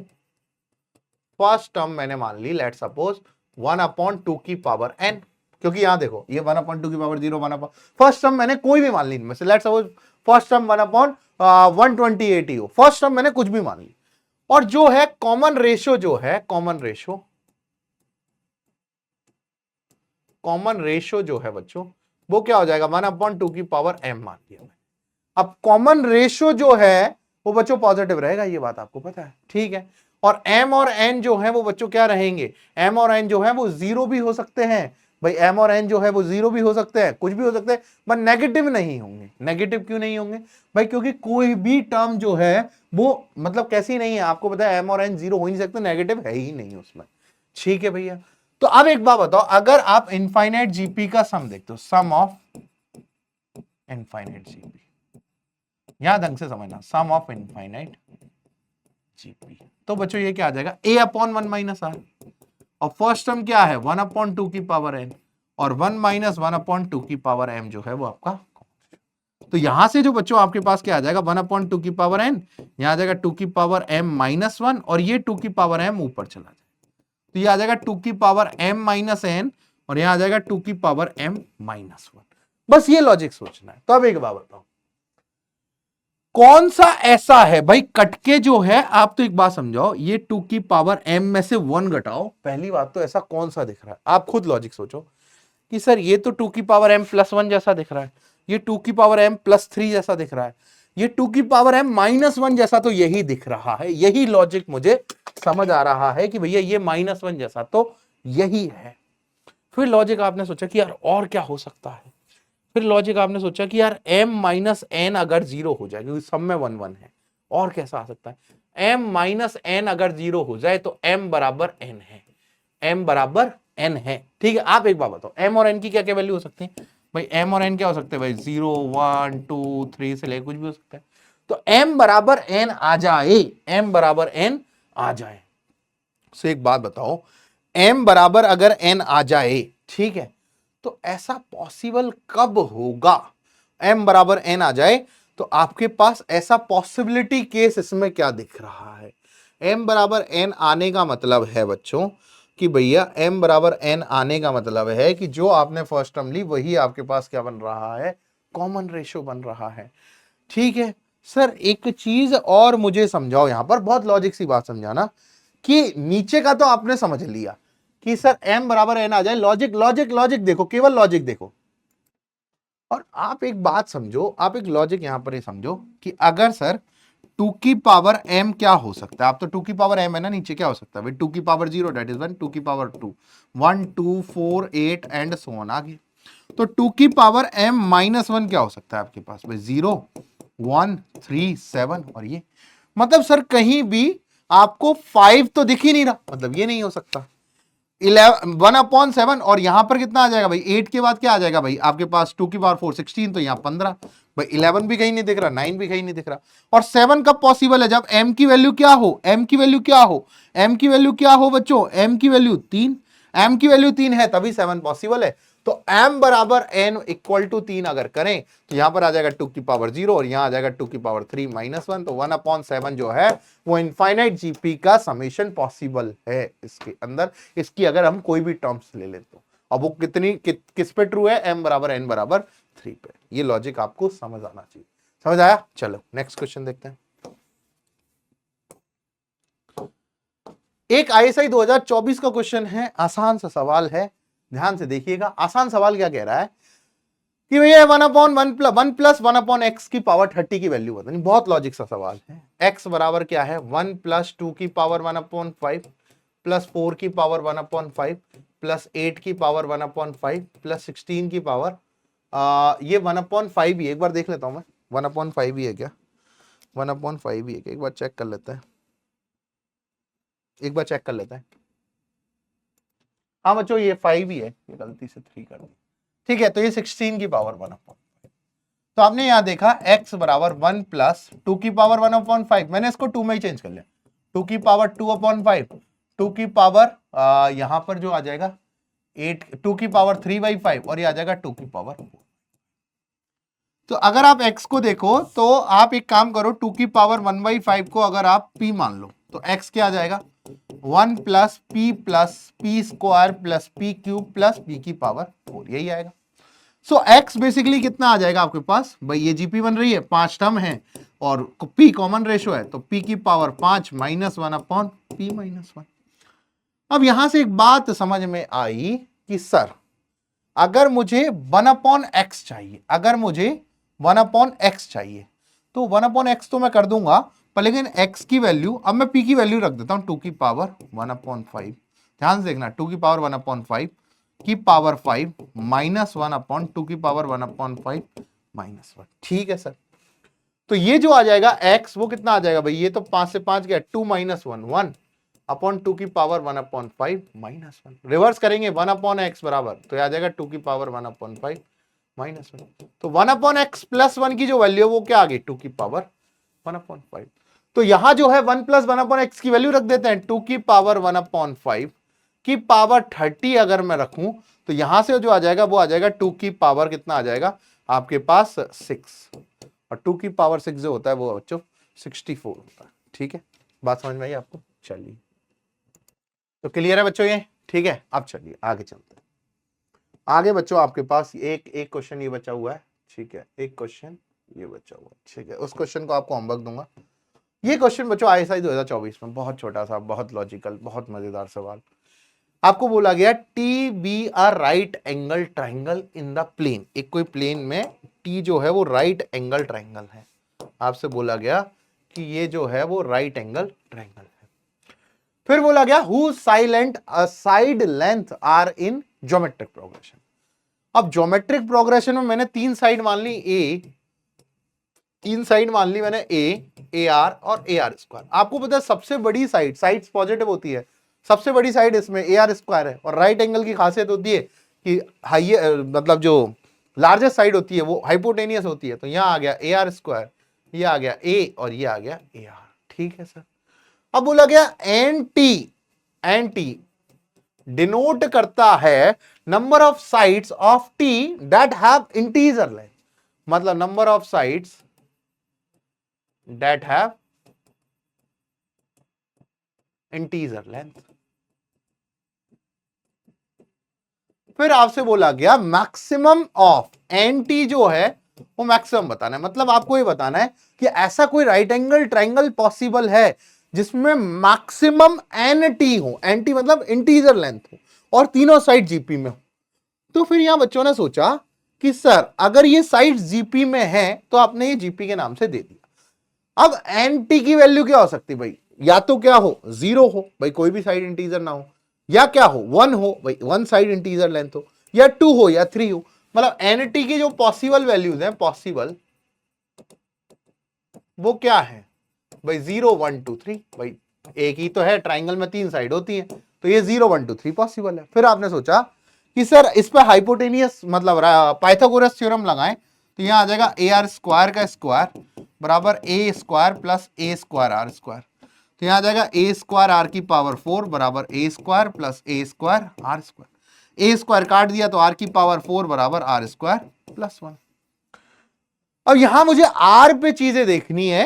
फर्स्ट टर्म मैंने मान ली लेट सपोज 1/2 की पावर n, क्योंकि यहां देखो ये 1/2 की पावर 0, 1/, फर्स्ट टर्म मैंने कोई भी मान ली इनमें से। लेट सपोज फर्स्ट टर्म 1/128 ही हो, फर्स्ट टर्म मैंने कुछ भी मान ली। और जो है कॉमन रेशो, जो है कॉमन रेशो जो है बच्चों वो क्या हो जाएगा 1/2 की पावर m मान लिया मैं। अब कॉमन रेशो जो है वो बच्चों पॉजिटिव रहेगा, ये बात आपको पता है। ठीक है, और m और n जो है वो बच्चों क्या रहेंगे, m और n जो है वो 0 भी हो सकते हैं भाई, m और n जो है वो 0 भी हो सकते हैं, कुछ भी हो सकते हैं, पर नेगेटिव नहीं होंगे। नेगेटिव क्यों नहीं होंगे भाई? क्योंकि कोई भी टर्म जो है वो मतलब कैसी नहीं है, आपको पता है m और n 0 हो ही नहीं सकते, नेगेटिव है ही नहीं उसमें। ठीक है भैया, तो अब एक बात बताओ, अगर आप इनफाइनाइट जीपी का सम देखते हो, सम ऑफ इनफाइनाइट जीपी, यहां ढंग से समझना, सम ऑफ इनफाइनाइट जीपी, तो बच्चों ये क्या आ जाएगा a/1 - r, और फर्स्ट टर्म क्या है 1/2 की पावर n, और 1 - 1/2 की पावर m जो है वो आपका। तो यहां से जो बच्चों आपके पास क्या आ जाएगा 1/2 की पावर n, यहां आ जाएगा 2 की पावर m-1, और ये 2 की पावर m ऊपर चला जाएगा, तो ये आ जाएगा 2 की पावर m-n, और यहां आ जाएगा 2 की पावर m-1। बस ये लॉजिक सोचना है। तो अब एक बात बताओ, कौन सा ऐसा है भाई कटके जो है, आप तो एक बात समझाओ, ये 2 की पावर m में से 1 घटाओ, पहली बात तो ऐसा कौन सा दिख रहा है? आप खुद लॉजिक सोचो कि सर ये तो 2 की पावर m+1 जैसा दिख रहा है, ये 2 की पावर m+3 जैसा दिख रहा है, ये 2 की पावर m-1 जैसा तो यही दिख रहा है। यही लॉजिक मुझे समझ आ रहा है कि भैया ये -1 जैसा तो यही है। फिर लॉजिक आपने सोचा कि यार और क्या हो सकता है, फिर लॉजिक आपने सोचा कि यार m - n अगर 0 हो जाए, क्योंकि सब में 1 1 है, और कैसा आ सकता है? m माइनस n अगर 0 हो जाए तो m बराबर n है, m बराबर n है। ठीक है, आप एक बात बताओ m और n की क्या क्या वैल्यू हो सकती है भाई? m और n क्या हो सकते हैं भाई? 0 1 2 3 से लेकर कुछ भी हो सकता है। तो m बराबर n आ जाए, m बराबर n आ जाए। से एक बात बताओ, m बराबर अगर n आ जाए, ठीक है, तो ऐसा पॉसिबल कब होगा? m बराबर n आ जाए तो आपके पास ऐसा पॉसिबिलिटी केस इसमें क्या दिख रहा है? m बराबर n आने का मतलब है बच्चों कि भैया m बराबर n आने का मतलब है कि जो आपने फर्स्ट टर्म ली वही आपके पास क्या बन रहा है? कॉमन रेशियो बन रहा है। ठीक है सर, एक चीज और मुझे समझाओ, यहां पर बहुत लॉजिक सी बात समझाना कि नीचे का तो आपने समझ लिया कि सर m बराबर n आ जाए, लॉजिक लॉजिक लॉजिक देखो, केवल लॉजिक देखो। और आप एक बात समझो, आप एक लॉजिक यहां पर ही समझो कि अगर सर 2 की पावर m क्या हो सकता है? आप तो 2 की पावर m है ना, नीचे क्या हो सकता है भाई? 2 की पावर 0 दैट इज 1, 2 की पावर 2 1 2 4 8 एंड सो ऑन आगे। तो 2 की पावर m माइनस 1 क्या हो सकता है आपके पास भाई? 0 1 3 7 और ये मतलब सर कहीं भी आपको 5 तो दिख ही नहीं रहा, मतलब ये नहीं हो सकता। 1/7 और यहां पर कितना आ जाएगा भाई? 8 के बाद क्या आ जाएगा भाई आपके पास? 2 की पावर 4 16, तो यहां 15 भाई। 11 भी कहीं नहीं दिख रहा, 9 भी कहीं नहीं दिख रहा। और 7 कब पॉसिबल है? जब m की वैल्यू क्या हो? m की वैल्यू क्या हो? m की वैल्यू क्या हो बच्चों? m की वैल्यू 3, m की वैल्यू 3 है तभी 7 पॉसिबल है। तो m बराबर n इक्वल टू 3 अगर करें तो यहां पर आ जाएगा 2 की पावर 0 और यहां आ जाएगा 2 की पावर 3 माइनस 1, तो 1/7 जो है वो इनफाइनाइट जीपी का समेशन पॉसिबल है इसके अंदर, इसकी अगर हम कोई भी टर्म्स ले लें तो। अब वो किस पे ट्रू है? m बराबर n बराबर 3 पे। ये लॉजिक आपको समझ आना चाहिए। समझ आया? चलो नेक्स्ट क्वेश्चन देखते हैं। एक आईएसआई 2024 का क्वेश्चन है, आसान सा सवाल है, ध्यान से देखिएगा। आसान सवाल क्या कह रहा है कि भैया 1/1 प्लस 1/x की पावर 30 की वैल्यू बतानी। बहुत लॉजिक सा सवाल है। x बराबर क्या है? 1 प्लस 2 की पावर 1/5 प्लस 4 की पावर 1/5 प्लस 8 की पावर 1/5 प्लस 16 की पावर ये 1/5 ही, एक बार देख लेता हूं मैं 1/5 ही है क्या? 1/5 ही है क्या? एक बार चेक कर लेते हैं, एक बार चेक कर लेते हैं। हाँ बच्चों ये 5 ही है, ये गलती से 3 कर दी। ठीक है, तो ये 16 की पावर 1/5। तो आपने यहां देखा x बराबर 1 प्लस 2 की पावर 1/5, मैंने इसको 2 में ही चेंज कर लिया, 2 की पावर 2/5, 2 की पावर यहां पर जो आ जाएगा 8, 2 की पावर 3/5 और ये आ जाएगा 2 की पावर 4। तो अगर आप x को देखो तो आप एक काम करो, 2 की पावर 1/5 को अगर आप p मान लो तो x क्या आ जाएगा? 1 plus p square plus p cube plus p की पावर 4, यही आएगा। सो x बेसिकली कितना आ जाएगा आपके पास भाई? ये जीपी बन रही है, 5 टर्म है और p कॉमन रेशो है, तो p की power 5 minus 1 upon p minus 1। अब यहां से एक बात समझ में आई कि सर अगर मुझे 1/x चाहिए, अगर मुझे 1/x चाहिए तो 1/x तो मैं कर दूंगा, पर लेकिन x की वैल्यू, अब मैं p की वैल्यू रख देता हूं 2 की पावर 1/5। ध्यान से देखना, 2 की पावर 1/5 की पावर 5 माइनस 1/2 की पावर 1/5 माइनस 1। ठीक है सर, तो ये जो आ जाएगा x वो कितना आ जाएगा भाई? ये तो 5 से 5 गया, 2 माइनस 1 1 अपॉन 2 की पावर 1/5 माइनस 1। रिवर्स करेंगे 1/x बराबर तो आ जाएगा 2 की पावर 1/5 माइनस 1। तो 1/x प्लस 1 की जो वैल्यू है वो क्या आ गई? 2 की पावर 1/5। तो यहां जो है 1 प्लस 1/x की वैल्यू रख देते हैं, 2 की पावर 1/5 की पावर 30 अगर मैं रखूं तो यहां से जो आ जाएगा वो आ जाएगा 2 की पावर कितना आ जाएगा आपके पास? 6, और 2 की पावर 6 जो होता है वो बच्चों 64 होता है। ठीक है, बात समझ में आई आपको? चलिए, तो क्लियर है बच्चों ये? ठीक है, अब चलिए आगे चलते हैं। आगे बच्चों आपके पास एक क्वेश्चन ये बचा हुआ है। ठीक है, एक क्वेश्चन ये बचा हुआ है। ठीक है, उस क्वेश्चन को आपको होमवर्क दूंगा। ये क्वेश्चन बच्चों आईएसआई 2024 में बहुत छोटा सा, बहुत लॉजिकल, बहुत मजेदार सवाल। आपको बोला गया T B a right angle triangle in the plane. एक कोई प्लेन में टी जो है वो राइट एंगल ट्राइंगल है। आपसे बोला गया कि ये जो है वो राइट एंगल ट्राइंगल है। फिर बोला गया who silent side length are in geometric progression. अब ज्योमेट्रिक प्रोग्रेशन में मैंने 3 साइड मान ली, ए 3 साइड मान ली मैंने, ए AR और AR स्क्वायर। आपको पता है सबसे बड़ी साइड, साइड्स पॉजिटिव होती है, सबसे बड़ी साइड इसमें AR स्क्वायर है। और राइट एंगल की खासियत होती है कि हाई मतलब जो लार्जेस्ट साइड होती है वो हाइपोटेनियस होती है। तो यहां आ गया AR स्क्वायर, ये आ गया A और ये आ गया AR। ठीक है सर। अब बोला गया एंटी डिनोट करता है number of sides of T that have integer length. मतलब number of sides that have integer length. फिर आपसे बोला गया मैक्सिमम ऑफ एंटी जो है वो मैक्सिमम बताना है। मतलब आपको ये बताना है कि ऐसा कोई राइट एंगल ट्राइंगल पॉसिबल है जिसमें मैक्सिमम एनटी हो, एनटी मतलब इंटीजर लेंथ हो, और तीनों साइड जीपी में हो। तो फिर यहां बच्चों ने सोचा कि सर अगर ये साइड जीपी में है तो आपने ये जीपी के नाम से दे दिया। अब एनटी की वैल्यू क्या हो सकती है भाई? या तो क्या हो, 0 हो भाई, कोई भी साइड इंटीजर ना हो, या क्या हो 1 हो भाई, 1 साइड इंटीजर लेंथ हो, या 2 हो या 3 हो। मतलब एनटी की जो पॉसिबल वैल्यूज हैं, पॉसिबल वो क्या है भाई? 0 1 2 3 भाई, एक ही तो है, ट्राइंगल में 3 साइड होती है, तो ये 0 1 2 3 पॉसिबल है। फिर आपने सोचा कि सर इस पर हाइपोटेनियस मतलब पाइथागोरस थ्योरम लगाएं, तो यहां आ जाएगा AR स्क्वायर का स्क्वायर बराबर A square plus A square R square. तो यहां आ जाएगा A स्क्वायर R की पावर 4 बराबर A square plus A square R square. A square काट दिया तो R की पावर 4 बराबर R स्क्वायर प्लस 1। अब यहां मुझे R पे चीजें देखनी है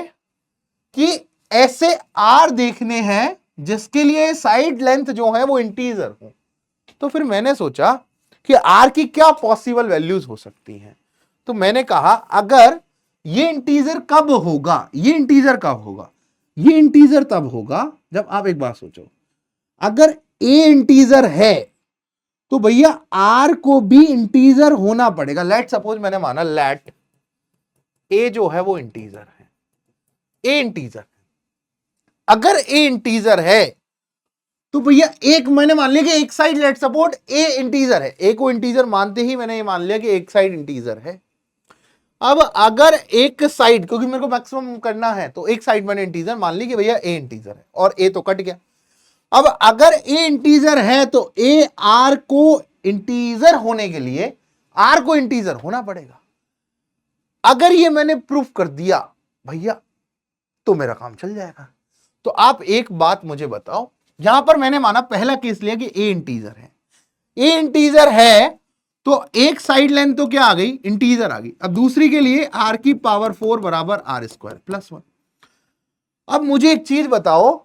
कि ऐसे R देखने हैं जिसके लिए साइड लेंथ जो है वो इंटीजर हो। तो फिर मैंने सोचा कि R की क्या पॉसिबल वैल्यूज हो सकती हैं। तो मैंने कहा अगर ये इंटीजर कब होगा, ये इंटीजर कब होगा? ये इंटीजर तब होगा जब आप एक बात सोचो, अगर A इंटीजर है तो भैया R को भी इंटीजर होना पड़ेगा। लेट सपोज मैंने माना लेट A जो है वो इंटीजर है, A इंटीजर है। अगर A इंटीजर है तो भैया एक मैंने मान लिया कि एक side late support A integer है, A को इंटीजर मानते ही मैंने ये मान लिया कि एक साइड इंटीजर है। अब अगर एक साइड, क्योंकि मेरे को मैक्सिमम करना है, तो एक साइड मैंने इंटीजर मान ली कि भैया A इंटीजर है, और A तो कट गया। अब अगर A इंटीजर है तो A R को इंटीजर होने के लिए R को इंटीजर होना पड़ेगा। अगर ये मैंने प्रूफ कर दिया भैया तो मेरा काम चल जाएगा। तो आप एक बात मुझे बताओ, यहां पर मैंने माना पहला केस लिया कि A इंटीजर है, A इंटीजर है तो एक साइड लेंथ तो क्या आ गई, इंटीजर आ गई। अब दूसरी के लिए R की पावर 4 बराबर R स्क्वायर प्लस 1। अब मुझे एक चीज बताओ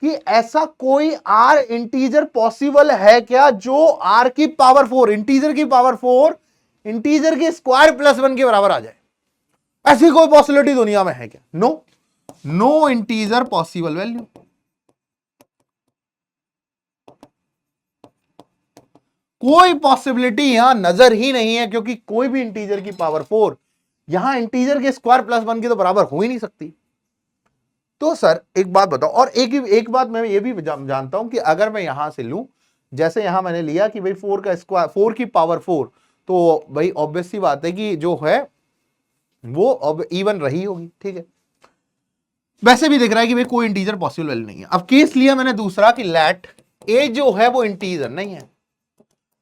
कि ऐसा कोई R इंटीजर पॉसिबल है क्या जो R की पावर 4, इंटीजर की पावर 4 इंटीजर के स्क्वायर प्लस 1 के बराबर आ जाए? ऐसी कोई पॉसिबिलिटी दुनिया में है क्या? No, no integer possible value. कोई पॉसिबिलिटी यहां नजर ही नहीं है, क्योंकि कोई भी इंटीजर की पावर 4 यहां इंटीजर के स्क्वायर प्लस 1 के तो बराबर हो ही नहीं सकती। तो सर एक बात बताओ, और एक बात मैं ये भी जानता हूं कि अगर मैं यहां से लूं, जैसे यहां मैंने लिया कि भाई 4 का स्क्वायर, 4 की पावर 4, तो भाई ऑब्वियस सी बात है कि जो है वो अब इवन रही होगी। ठीक है, वैसे भी दिख रहा है कि भाई कोई इंटीजर पॉसिबल वैल्यू नहीं है। अब केस लिया मैंने दूसरा कि लेट A जो है वो इंटीजर नहीं है,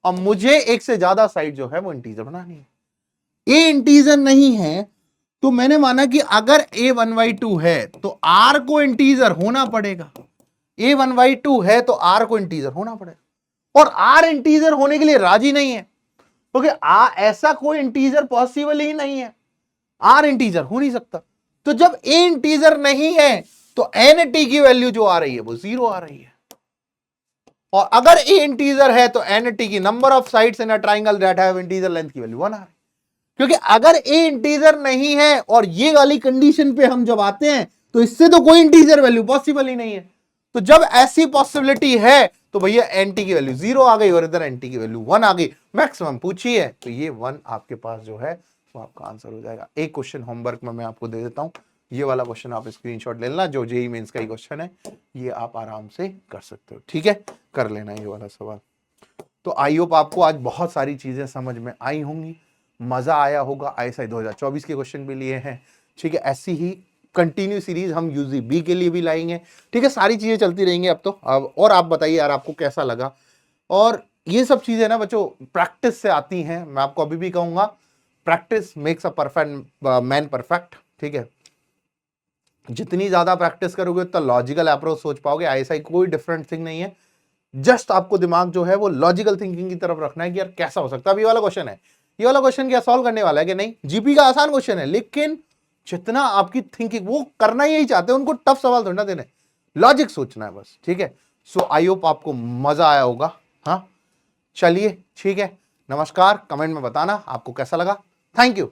अब मुझे एक से ज्यादा साइड जो है वो इंटीजर बनानी है। A इंटीजर नहीं है तो मैंने माना कि अगर A 1/2 है तो R को इंटीजर होना पड़ेगा, A 1/2 है तो R को इंटीजर होना पड़ेगा, और R इंटीजर होने के लिए राजी नहीं है, क्योंकि ऐसा कोई इंटीजर पॉसिबल ही नहीं है, R इंटीजर हो नहीं सकता। तो जब A इंटीजर नहीं है तो NT की वैल्यू जो आ रही है वो 0 आ रही है, और अगर A इंटीजर है तो NT की number of sides in a triangle that have integer length की वैल्यू 1 आ रही है। क्योंकि अगर A इंटीजर नहीं है और ये वाली कंडीशन पे हम जब आते हैं तो इससे तो कोई इंटीजर वैल्यू पॉसिबल ही नहीं है। तो जब ऐसी पॉसिबिलिटी है तो भैया NT की वैल्यू 0 आ गई और इधर NT की वैल्यू 1 आ गई। मैक्सिमम पूछिए तो ये 1 आपके पास जो है वो आपका आंसर हो जाएगा। एक क्वेश्चन होमवर्क में मैं आपको दे देता हूं, ये वाला क्वेश्चन आप स्क्रीनशॉट ले लेना, जो जेईई मेंस का ही क्वेश्चन है, ये आप आराम से कर सकते हो। ठीक है, कर लेना ये वाला सवाल। तो आई होप आपको आज बहुत सारी चीजें समझ में आई होंगी, मजा आया होगा। ISI 2024 के क्वेश्चन भी लिए हैं। ठीक है, ऐसी ही कंटिन्यू सीरीज हम यूजीबी के लिए भी लाएंगे, ठीक है, सारी चीजें चलती रहेंगी अब तो। अब और आप बताइए यार आपको कैसा लगा। और ये सब चीजें ना बच्चों प्रैक्टिस से आती हैं, मैं आपको अभी भी कहूंगा practice makes a perfect man perfect, ठीक है। जितनी ज्यादा प्रैक्टिस करोगे उतना लॉजिकल अप्रोच सोच पाओगे। आईएसआई कोई डिफरेंट थिंग नहीं है, जस्ट आपको दिमाग जो है वो लॉजिकल थिंकिंग की तरफ रखना है कि यार कैसा हो सकता है। अब ये वाला क्वेश्चन है, ये वाला क्वेश्चन क्या सॉल्व करने वाला है कि नहीं, जीपी का आसान क्वेश्चन है, लेकिन जितना आपकी थिंकिंग वो करना ही चाहते हैं, उनको टफ सवाल थोड़ा देने, लॉजिक सोचना है बस, ठीक है। सो आई होप आपको मजा आया होगा। हाँ चलिए ठीक है, नमस्कार, कमेंट में बताना आपको कैसा लगा। Thank you.